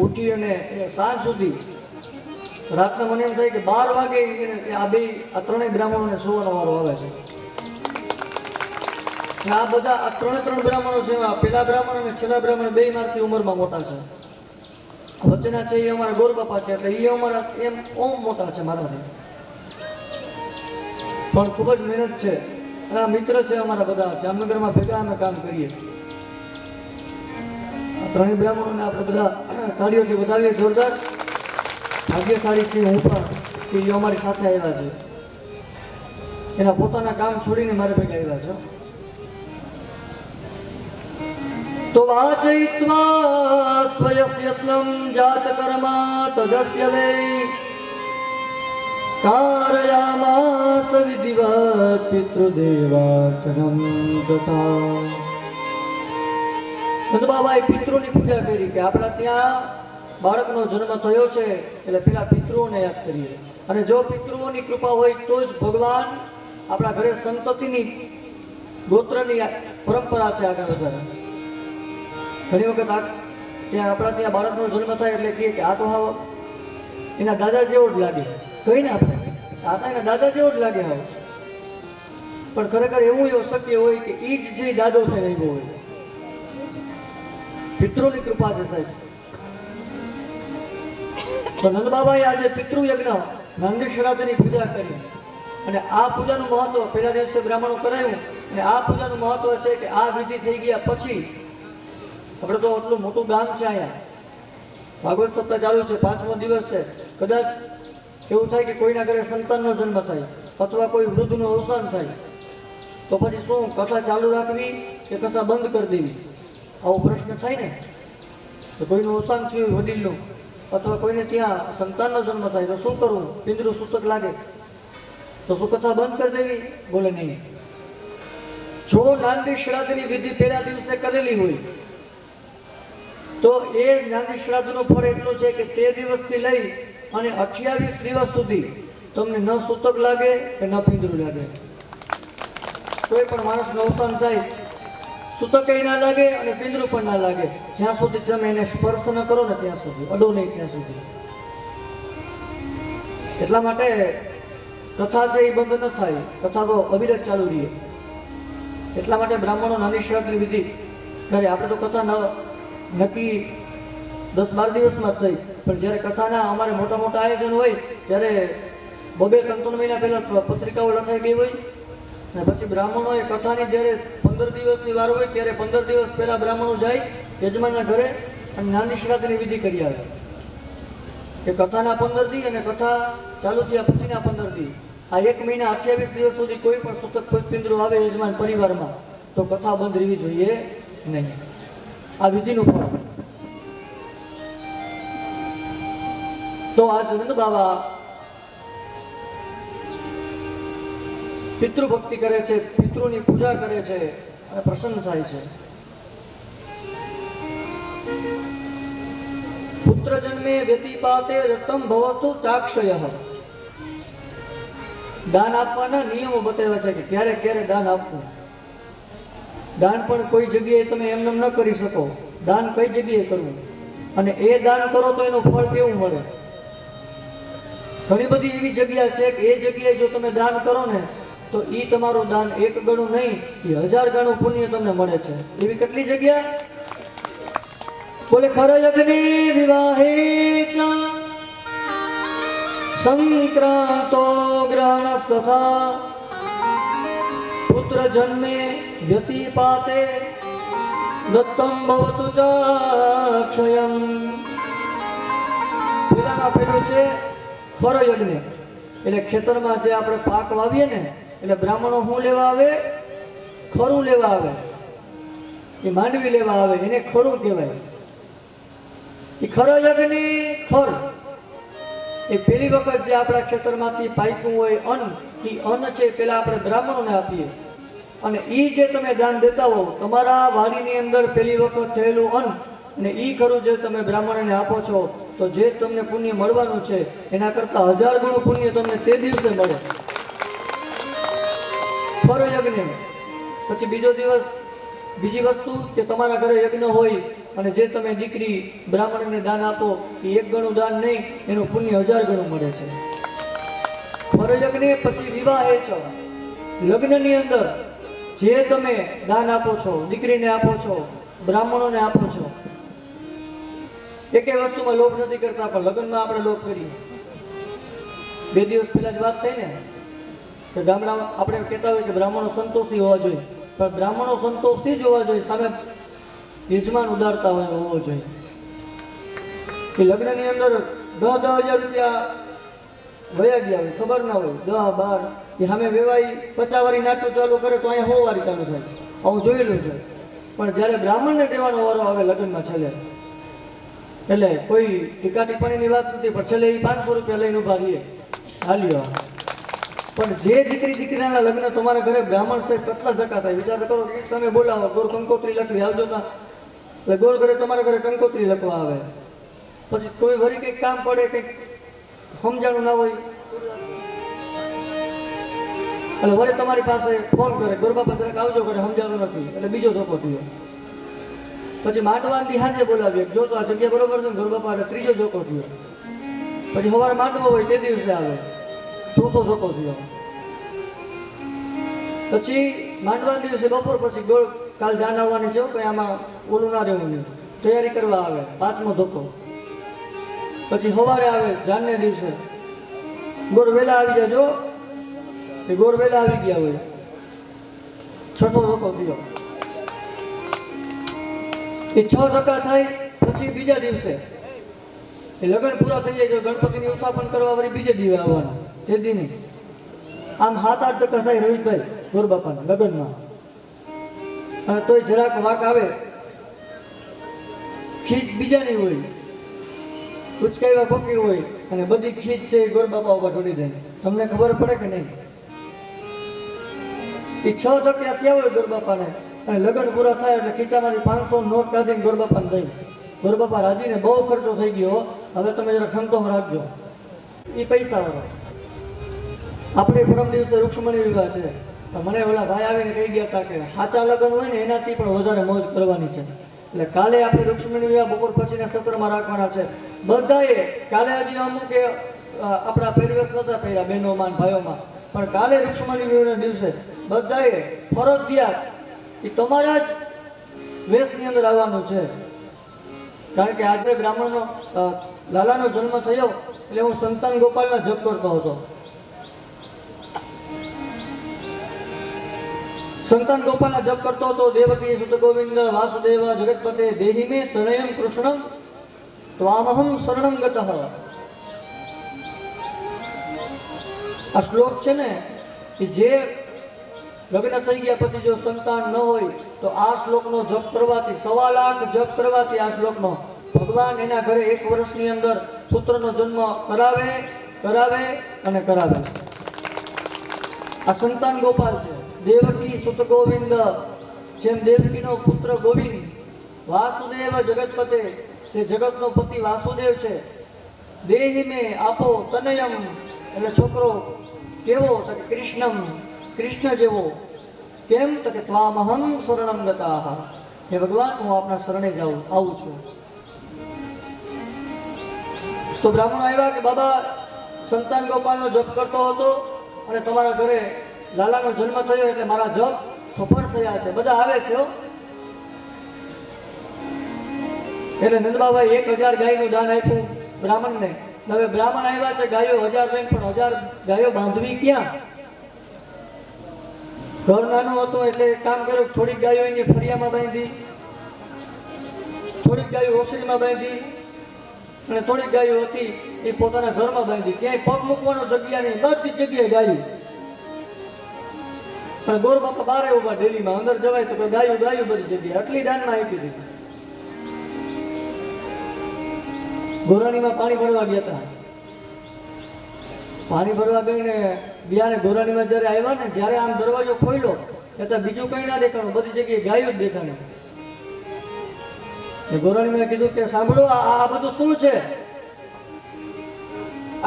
ઉઠી અને સાંજ સુધી રાતના મને એમ થાય કે 12 વાગે આ 3 બ્રાહ્મણોને સુવાનો વારો આવે છે. આ બધા આ 3 બ્રાહ્મણો છે, પેલા બ્રાહ્મણ અને છેલ્લા બ્રાહ્મણ બે મારથી ઉંમરમાં મોટા છે. વચ્ચેના છે એ અમારા ગોરબાપા છે, એટલે એ અમારા એમ ઓમ મોટા છે મારાથી, પણ ખૂબ જ મહેનત છે. અને આ મિત્ર છે અમારા બધા, જામનગરમાં ભેગા અમે કામ કરીએ. આ 3 બ્રાહ્મણોને આપણે બધા તાળીઓથી વધાવીએ જોરદાર. ભાગ્યશાળી છે હું પણ કે એ અમારી સાથે આવ્યા છે, એના પોતાના કામ છોડીને મારે ભેગા આવ્યા છે. તો વાચયિત્વા સ્વયસ્યત્લમ જાત કર્મા તદસ્ય વૈ कारयामास विधिवत પિતૃદેવાર્ચનમ તથા બાબાએ પિતૃની પૂજા કરી કે આપણા ત્યાં બાળકનો જન્મ થયો છે એટલે પેલા પિતૃઓને યાદ કરીએ, અને જો પિતૃઓની કૃપા હોય તો જ ભગવાન આપણા ઘરે સંતતિની ગોત્રની પરંપરા છે આગળ વધારે. ઘણી વખત આપણા ત્યાં બાળકનો જન્મ થાય એટલે કહે કે આ તો હાવ એના દાદા જેવો જ લાગે, કહીને આપણે આ તો એના દાદા જેવો જ લાગે હાવ. પણ ખરેખર એવું શક્ય હોય કે એ જ જે દાદો થઈ રહ્યો હોય. પિતૃની કૃપા છે સાહેબ. તો નંદ બાબાએ આજે પિતૃયજ્ઞ નંદી શ્રાદ્ધની પૂજા કરી, અને આ પૂજાનું મહત્વ પહેલા દિવસે બ્રાહ્મણો કરાયું, અને આ પૂજાનું મહત્વ છે કે આ વિધિ થઈ ગયા પછી આપણે તો આટલું મોટું ગામ છે અહીંયા, ભાગવત સપ્તાહ ચાલુ છે, 5મો દિવસ છે. કદાચ એવું થાય કે કોઈના ઘરે સંતાનનો જન્મ થાય અથવા કોઈ વૃદ્ધનું અવસાન થાય તો પછી શું કથા ચાલુ રાખવી કે કથા બંધ કરી દેવી, આવો પ્રશ્ન થાય ને. તો કોઈનું અવસાન થયું વડીલનું અથવા કોઈને ત્યાં સંતાનનો જન્મ થાય તો શું કરવું? પિંજરું સૂતક લાગે તો શું કથા બંધ કરી દેવી? બોલે નહીં. જો નાંદી શ્રાદ્ધની વિધિ પહેલા દિવસે કરેલી હોય તો એ નાંદી શ્રાદ્ધનું ફળ એટલું છે કે તે દિવસથી લઈ અને 28 દિવસ સુધી તમને ન સૂતક લાગે કે ન પિંજરું લાગે. કોઈ પણ માણસનું અવસાન થાય સૂતક ના લાગે અને પિંજરું પણ ના લાગે, જ્યાં સુધી તમે એને સ્પર્શ ન કરો ને ત્યાં સુધી, અડો નહીં ત્યાં સુધી. એટલા માટે કથા છે એ બંધ ન થાય, કથા તો અવિરત ચાલુ રહે. એટલા માટે બ્રાહ્મણો નાની શ્રાદ્ધની વિધિ કરે. આપણે તો કથા નક્કી 10-12 દિવસમાં જ થઈ, પણ જ્યારે કથાના અમારે મોટા મોટા આયોજન હોય ત્યારે 2-3 મહિના પહેલા પત્રિકાઓ લખાઈ ગઈ હોય, અને પછી બ્રાહ્મણોએ કથાની જ્યારે 15 દિવસની વાર હોય ત્યારે 15 દિવસ પહેલા બ્રાહ્મણો જાય યજમાનના ઘરે અને નાની શ્રાદ્ધની વિધિ કરી આવે. કે કથાના 15 દી અને કથા ચાલુ થયા પછીના 15 દી, આ 1 મહિના 28 દિવસ સુધી કોઈ પણ સૂતક કોઈ પિંજરું આવે યજમાન પરિવારમાં તો કથા બંધ રહેવી જોઈએ નહીં. આ વિધિનું ફળ. તો આજ નંદ બાબા પિતૃ ભક્તિ કરે છે, પિતૃની પૂજા કરે છે અને પ્રસન્ન થાય છે. પુત્ર જન્મે વ્યતિપાતે રક્તમ ભવતુ ચાક્ષય. દાન આપવાના નિયમો બતાવ્યા છે કે ક્યારે ક્યારે દાન આપવું. દાન પણ કોઈ જગ્યાએ તમે એમને ન કરી શકો, દાન કઈ જગ્યાએ કરવું અને એ દાન કરો તો એનું ફળ કેવું મળે. ઘણી બધી એવી જગ્યા છે કે એ જગ્યાએ જો તમે દાન કરો ને તો એ તમારું દાન 1 ગણું નહીં, એ 1000 ગણું પુણ્ય તમને મળે છે. એવી કેટલી જગ્યા? બોલે ખરયગ્નિ વિવાહે ચ સંક્રાંતો ગ્રહણસ્તથા પુત્ર જન્મે વ્યતિપાતે દત્તમ ભવતુ ચાક્ષયમ. પેલામાં પેલું છે ખરયજ્ઞ, એટલે ખેતરમાં જે આપણે પાક વાવીએ ને એટલે બ્રાહ્મણો શું લેવા આવે? ખરું લેવા આવે. એ માંડવી લેવા આવે, એને ખરું કહેવાય. એ ખરયજ્ઞ ખર એ પેલી વખત જે આપણા ખેતરમાંથી પાક્યું હોય અન્ન, એ અન્ન છે પેલા આપણે બ્રાહ્મણોને આપીએ, અને એ જે તમે દાન દેતા હો તમારા વાડીની અંદર પેલી વખત થયેલું અન્ન અને એ ખરું જે તમે બ્રાહ્મણોને આપો છો તો જે તમને પુણ્ય મળવાનું છે એના કરતાં 1000 ગણું પુણ્ય તમને તે દિવસે મળે. ખરો યજ્ઞ. પછી બીજો દિવસ બીજી વસ્તુ કે તમારા ઘરે યજ્ઞ હોય અને જે તમે દીકરી બ્રાહ્મણને દાન આપો એ 1 ગણું દાન નહીં, એનું પુણ્ય 1000 ગણું મળે છે. ખરો યજ્ઞ. પછી વિવાહે છે, લગ્નની અંદર જે તમે દાન આપો છો, દીકરીને આપો છો, બ્રાહ્મણોને આપો છો, એકે વસ્તુમાં લોભ નથી કરતા, પણ લગ્નમાં આપણે લોભ કરીએ. 2 દિવસ પહેલા જ વાત થઈ ને કે ગામડામાં આપણે કહેતા હોય કે બ્રાહ્મણો સંતોષી હોવા જોઈએ, પણ બ્રાહ્મણો સંતોષી જ હોવા જોઈએ, સામે યજમાન ઉદારતા હોવો જોઈએ. કે લગ્નની અંદર 10,000 રૂપિયા વયા ગયા હોય, ખબર ના હોય, 10-12 એ સામે વેવાઈ 50 વારી નાટું ચાલુ કરે તો અહીંયા 100 વારી ચાલુ થાય, આવું જોયેલું છે. પણ જ્યારે બ્રાહ્મણને દેવાનો વારો આવે લગ્નમાં છેલ્લે, એટલે કોઈ ટીકા ટિપ્પણીની વાત નથી, પણ છેલ્લે એ 500 રૂપિયા લઈને ઉભા રહીએ હાલ્યો. પણ જે દીકરીના લગ્ન તમારા ઘરે બ્રાહ્મણ સાહેબ કેટલા ધક્કા થાય વિચાર કરો. તમે બોલાવો ગોળ કંકોત્રી લખવી આવજો તા, એટલે ગોળ ઘરે તમારા ઘરે કંકોત્રી લખવા આવે. પછી કોઈ વળી કંઈક કામ પડે, કંઈક સમજાણું ના હોય એટલે વળી તમારી પાસે ફોન કરે, ગોરબાપા જરાક આવજો કરે, સમજાણું નથી, એટલે બીજો ધોકો થયો. પછી માંડવાથી હાજે બોલાવીએ, જો તો આ જગ્યા બરોબર છે ને ગોરબાપા, એટલે ત્રીજો ધોકો થયો. પછી સવારે માંડવો હોય તે દિવસે આવે, ચોથો ધોકો થયો. પછી માંડવા દિવસે બપોર પછી ગોળ કાલ જાન આવવાની છે, કઈ આમાં ઓલું ના રહેવું નહીં, તૈયારી કરવા આવે, પાંચમો ધોકો. પછી સવારે આવે જાનને દિવસે, ગોળ વહેલા આવી જાજો, એ ગોળ વહેલા આવી ગયા હોય, છઠ્ઠો ધોકો થયો. એ 6 ધક્કા થાય. પછી બીજા દિવસે એ લગ્ન પૂરા થઈ જાય, ગણપતિની ઉત્થાપન કરવા વળી બીજે દિવસે આવવાનું, તે દી નહીં. આમ 7-8 ધક્કા થાય રોહિતભાઈ ગોરબાપાના લગ્નમાં. અને તોય જરાક વાક આવે, ખીચ બીજાની હોય, ઉચકાઈવા ફોકી હોય, અને બધી ખીચ છે એ ગોરબાપા ઉપર ઢોળી દે. તમને ખબર પડે કે નહીં? એ 6 ધક્કા થયા હોય ગોરબાપાને, અને લગ્ન પૂરા થાય એટલે ખીચામાંથી 500 નોટ કાઢીને ગોરબાપાને દઈ. ગોરબાપા રાજીને બહુ ખર્ચો થઈ ગયો, હવે તમે જરા ક્ષમતો રાખજો. એ પૈસા વાળો. આપણે પરમ દિવસે રૂક્ષ્મણી વિવાહ છે, મને ઓલા ભાઈ આવીને કહી ગયા હતા કે સાચા લગ્ન હોય ને એનાથી પણ વધારે મોજ કરવાની છે. એટલે કાલે આપણે રૂક્ષ્મણી વિવાહ બપોર પછીના સત્રમાં રાખવાના છે. બધાએ કાલે હજી અમુક આપણા પહેરવેશ નતા પહેર્યા બહેનોમાં ભાઈઓમાં, પણ કાલે રૂક્ષ્મણી વિવાહના દિવસે બધાએ ફરજિયાત એ તમારા જ વેશની અંદર આવવાનું છે. કારણ કે આજે બ્રાહ્મણનો લાલાનો જન્મ થયો એટલે હું સંતાન ગોપાલના જપ કરતો હતો. સંતાન ગોપાલના જપ કરતો હતો. દેવકી સુત ગોવિંદ વાસુદેવ જગતપતે દેહી મે તનયમ કૃષ્ણમ ત્વામહમ શરણમ ગતઃ. આ શ્લોક છે ને, કે જે લગ્ન થઈ ગયા પછી જો સંતાન ન હોય તો આ શ્લોકનો જપ કરવાથી 1.25 લાખ જપ કરવાથી આ શ્લોકનો ભગવાન એના ઘરે 1 વર્ષની અંદર પુત્રનો જન્મ કરાવે કરાવે અને કરાવે. આ સંતાન ગોપાલ છે. દેવકી સુત ગોવિંદ, જેમ દેવકીનો પુત્ર ગોવિંદ, વાસુદેવ જગતપતે, તે જગતનો પતિ વાસુદેવ છે. દેહી મે આપો તનયમ, એટલે છોકરો કેવો? તો કે કૃષ્ણમ, કૃષ્ણ જેવો. કેમ? તો કે ત્વામહમ શરણમ ગતાઃ, હે ભગવાન હું આપના શરણે આવું છું. તો બ્રાહ્મણ આવ્યા કે બાબા સંતાન ગોપાલનો જપ કરતો હતો અને તમારા ઘરે લાલાનો જન્મ થયો એટલે મારા જપ સફળ થયા છે. બધા આવે છે. એટલે નંદબાબાએ 1000 ગાયનું દાન આપ્યું બ્રાહ્મણને. હવે બ્રાહ્મણ આવ્યા છે, ગાયો 1000 લઈને, પણ 1000 ગાયો બાંધવી ક્યાં? ઘર નાનું હતું એટલે કામ કર્યું, થોડીક ગાયો એની ફરિયામાં બાંધી, થોડીક ગાયો ઓસરીમાં બાંધી, અને થોડીક ગાયો હતી એ પોતાના ઘરમાં બાંધી. ક્યાંય પગ મૂકવાનો જગ્યા નહીં, બધી જગ્યાએ ગાયું. પણ ગોરબાપા બારે ઉભા ડેલીમાં, અંદર જવાય તો ગાયું ગાયું બધી જગ્યાએ. આટલી દાનમાં આપી દીધી. ગોરાણીમાં પાણી ભરવા ગયા હતા. પાણી ભરવા ગઈને બિયાને ગોરાણીમાં જ્યારે આવ્યા ને, જ્યારે આમ દરવાજો ખોલ્યો એટલે બીજું કંઈ ના દેખાણું, બધી જગ્યાએ ગાયું જ દેખાણી. ગોરાણીમાં કીધું કે સાંભળો, આ બધું શું છે?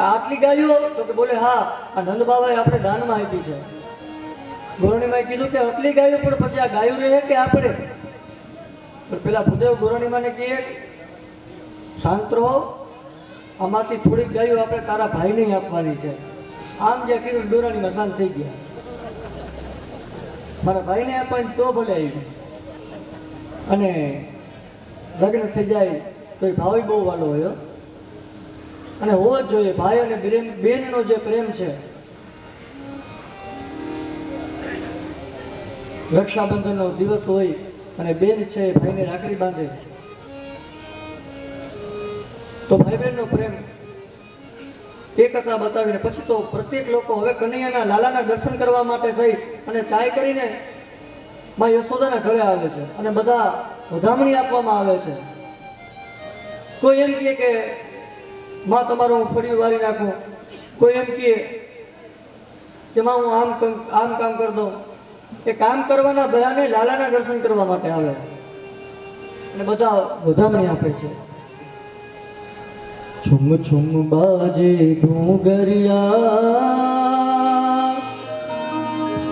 આટલી ગાયો? તો કે બોલે હા, આ નંદ બાબાએ આપણે દાનમાં આપી છે. ગોરાણીમાં કીધું કે આટલી ગાયો, પણ પછી આ ગાયું રહે કે આપણે? પેલા ભૂદેવ ગોરાણીમાને કહે શાંત રહો, આમાંથી થોડીક ગાયો આપણે તારા ભાઈને આપવાની છે. આમ જ્યાં કીધું ગોરાણીમાં શાંત થઈ ગયા. મારા ભાઈને આપવાની તો ભલે આવી. અને લગ્ન થઈ જાય તો એ ભાવ બહુ વાલો હોય, અને હોવો જ જોઈએ. ભાઈ અને બેનનો જે પ્રેમ છે, રક્ષાબંધનનો દિવસ હોય અને બેન છે એ ભાઈને રાખડી બાંધે, તો ભાઈ બહેનનો પ્રેમ એકતા બતાવીને પછી તો પ્રત્યેક લોકો હવે કનૈયાના લાલાના દર્શન કરવા માટે થઈ અને ચાય કરીને માં યશોદાના ઘરે આવે છે અને બધા વધામણી આપવામાં આવે છે. કોઈ એમ કહે કે માં તમારું હું ફળિયું વારી નાખું, કોઈ એમ કહે કે માં હું આમ કામ કરી દઉં, એ કામ કરવાના બહાને લાલાના દર્શન કરવા માટે આવે અને બધા વધામણી આપે છે. છુમ છુમ બાજે ઘૂંઘરિયા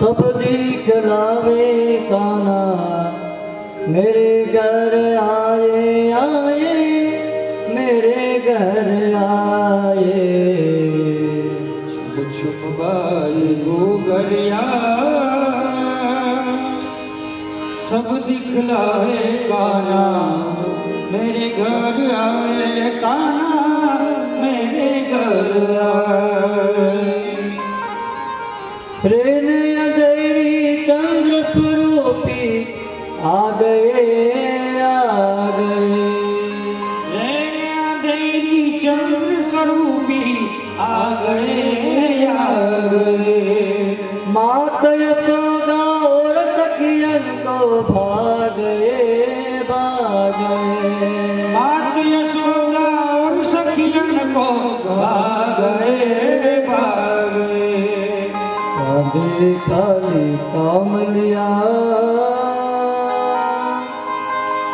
सब दिखलावे काना मेरे घर आए आए मेरे घर आए. છુપ છુપ બાજ ઘૂંઘરિયા સબ દિખલાવે કાના મેરે ઘર આए કાના મેરે ઘર આए. रेन अंधेरी चंद्र स्वरूपी आ गए अंधेरी चंद्र स्वरूपी आ गए. मात यशोदा और सखियन को भागे मात यशोदा और सखियन को भागे. कांधे खाली कामलिया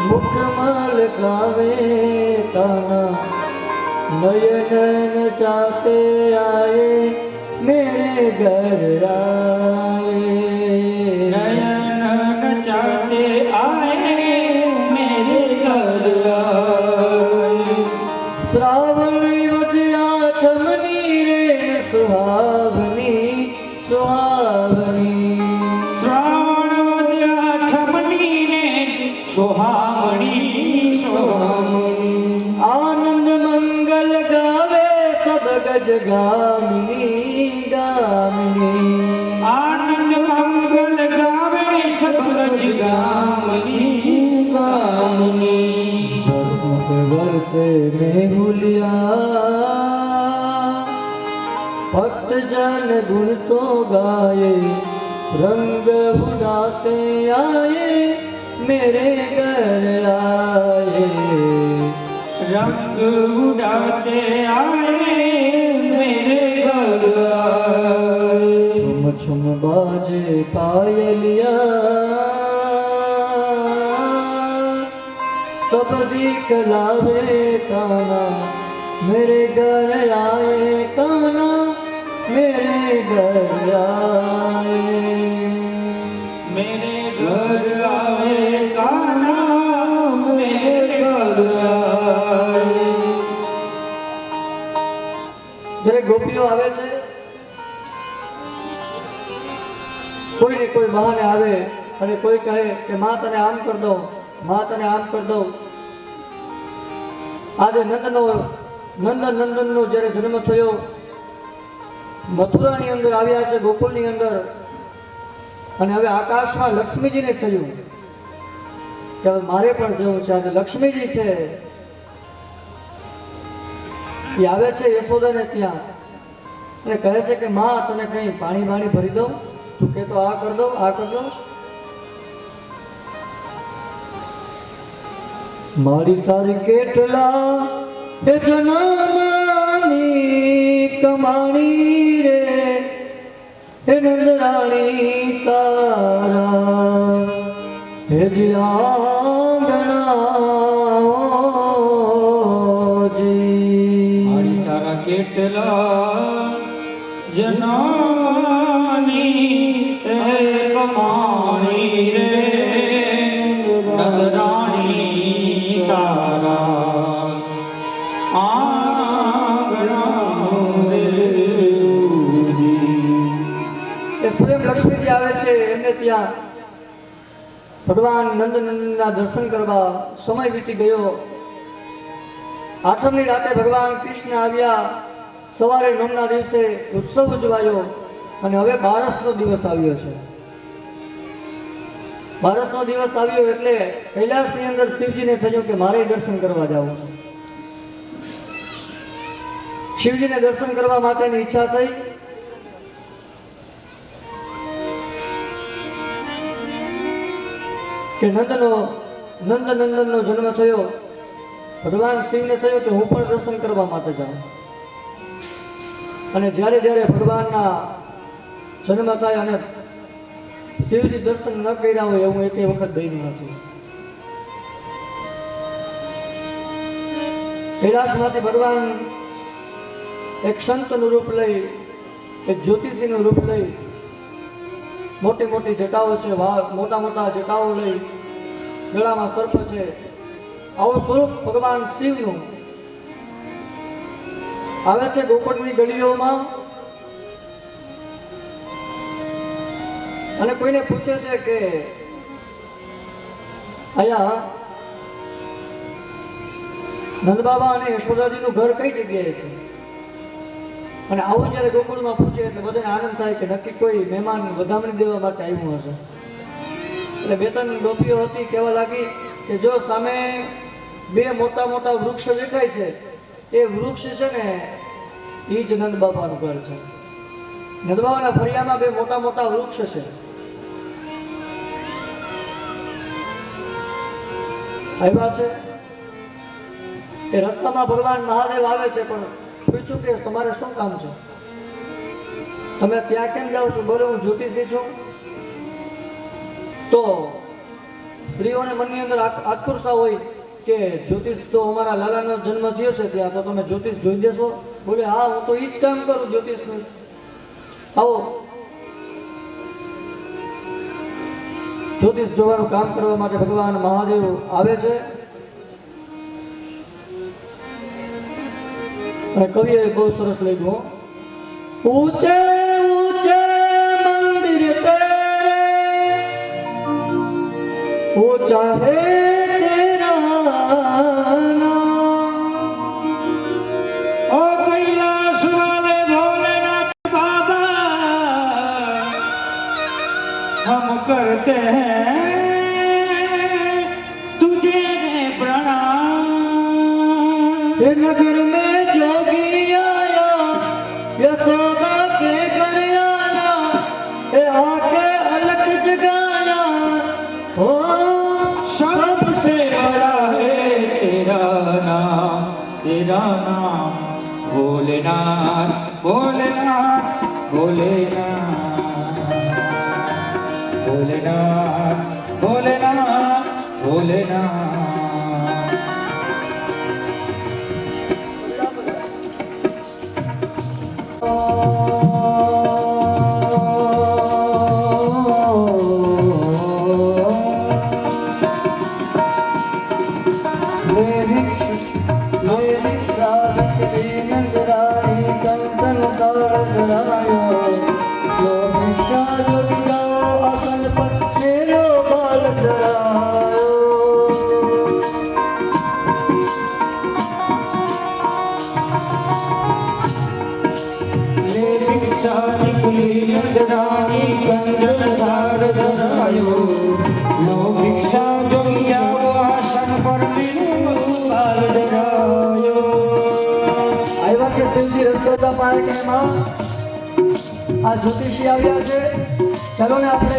मुखमल गावे ताना नयन चाहते आए मेरे घर आए. नयन चाहते आए मेरे घर आए. श्रावण वद्या थमनी रे सुहावनी सुहावनी. श्रावण वद्या ठमनी रे सुहावनी सुहावनी. आनंद मंगल गावे सब गज गामिनी गामिनी. आनंद मंगल गावे सब गज गामिनी गामिनी. झलमक बरसे मेहुलिया भक्त जन गुण तो गाए रंग उड़ाते आए मेरे घर आए. रंग उड़ाते आए मेरे घर आए. छुम छुम बाजे पायलिया सब दिखलावे काना मेरे घर आए काना मेरे घर आए. मेरे घर आए कान्हा मेरे घर आए. દરેક ગોપીઓ આવે છે, કોઈ ને કોઈ બહાને આવે અને કોઈ કહે કે માં તને આમ કર દઉં, માં તને આમ કર દઉં. આજે નંદનનો જ્યારે જન્મ થયો, મથુરાની અંદર આવ્યા છે, ગોકુળની અંદર, અને હવે આકાશમાં લક્ષ્મીજીને થયું કે હવે મારે પણ જવું છે. અને લક્ષ્મીજી છે એ આવે છે યશોદાને ત્યાં અને કહે છે કે માં તને કંઈ પાણી બાણી ભરી દઉં, તું કે તો આ કર દઉં આ કર દઉં. મારી તારી કેટલા હે જન્મની કમાણી રે હે નંદરાણી તારા હે જીઆંગણાજી. મારી તારા કેટલા જનાની કમાણી રે નંદરાણી તારા એ સ્વયં લક્ષ્મીજી આવે છે એમને ત્યાં ભગવાન નંદનંદનના દર્શન કરવા. સમય વીતી ગયો. આઠમની રાતે ભગવાન કૃષ્ણ આવ્યા. સવારે નવમના દિવસે ઉત્સવ ઉજવાયો અને હવે બારસનો દિવસ આવ્યો છે. બારસનો દિવસ આવ્યો એટલે કૈલાસની અંદર શિવજીને થયું કે મારે દર્શન કરવા જવું છે. શિવજીને દર્શન કરવા માટેની ઈચ્છા થઈ. કે નંદનંદનનો જન્મ થયો. ભગવાન શિવને થયું કે હું પણ દર્શન કરવા માટે જાઉં. અને જ્યારે જ્યારે ભગવાનના જન્મ થાય અને શિવજી દર્શન ન કર્યા હોય એવું એક વખત બન્યું નથી. કૈલાસમાંથી ભગવાન એક સંતનું રૂપ લઈ, એક જ્યોતિષીનું રૂપ લઈ, મોટી મોટી જટાઓ છે, મોટા મોટા જટાઓ લઈ, ગળામાં સર્પ છે, આવું સ્વરૂપ ભગવાન શિવનું આવે છે ગોકુળની ગલીઓમાં. અને કોઈને પૂછે છે કે અહીંયા નંદબાબા અને યશોદાજીનું ઘર કઈ જગ્યાએ છે? અને આવું જ્યારે ગોકુળમાં પૂછે એટલે બધાને આનંદ થાય કે નક્કી કોઈ મહેમાન વધામણી દેવા માટે આવ્યું હશે. એટલે બે ત્રણ ગોપીઓ હતી, કહેવા લાગી કે જો સામે બે મોટા મોટા વૃક્ષ દેખાય છે, એ વૃક્ષ છે ને એ જ નંદબાબાનું ઘર છે. નંદબાબાના ફળિયામાં બે મોટા મોટા વૃક્ષ છે. આવ્યા છે એ રસ્તામાં ભગવાન મહાદેવ આવે છે, પણ પૂછ્યું કે તમારે શું કામ છે, તમે ત્યાં કેમ જાઓ છો? બોલે હું જ્યોતિષી છું. તો સ્ત્રીઓને મનની અંદર આકર્ષા હોય કે જ્યોતિષ તો અમારા લાલાનો જન્મ થયો છે ત્યાં, તો તમે જ્યોતિષ જોઈ દેશો? બોલે હા, હું તો એ જ કામ કરું જ્યોતિષનું. આવો જ્યોતિષ જોવાનું કામ કરવા માટે ભગવાન મહાદેવ આવે છે. અને કવિએ બહુ સરસ લખ્યું, ઊંચે ઊંચે મંદિર તેરે ऊंचा है तेरा ओ कैलाश वाले भोलेनाथ बाबा, हम करते हैं तुझे प्रणाम. ये नगर में जोगी आया, यशोदा के घर आया, ये आके अलग जगाया, हो सबसे बड़ा है तेरा नाम भोलेनाथ भोलेनाथ भोलेनाथ भोलेनाथ भोलेनाथ भोलेनाथ. આ જ્યોતિષી આવ્યા છે, ચાલો ને આપણે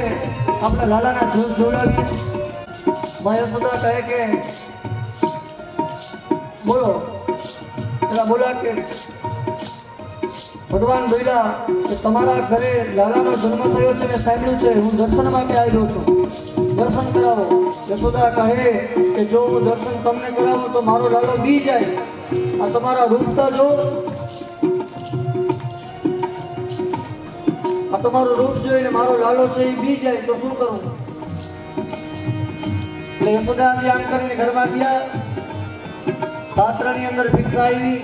આપણા લાલાના જોશ જોડાવીએ. માં યશોદા કહે કે બોલો, પેલા બોલા કે ભગવાન બોલ્યા કે તમારા ઘરે લાલાનો જન્મ થયો છે ને સાંભળ્યું છે, હું દર્શન માટે આવ્યો છું, દર્શન કરાવો. યશોદા કહે કે જો હું દર્શન તમને કરાવું તો મારો લાલો બી જાય, આ તમારા રૂપતા જો, આ તમારું રૂપ જોઈને મારો લાલો છે એ બી જાય તો શું કરું? એટલે યશોદાજી આમ કરીને ઘરમાં ગયા. પાત્રની અંદર ભિક્ષા આવી,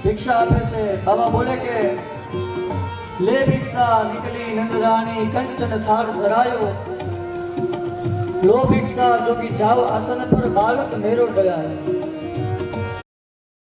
ભિક્ષા આપે છે. બાબા બોલે કે લે ભિક્ષા નીકળી નંદરાણી કંચન થાળ ધરાયો, લો ભિક્ષા જોગી જાવ આસન પર બાલક મેરો ડગાયો.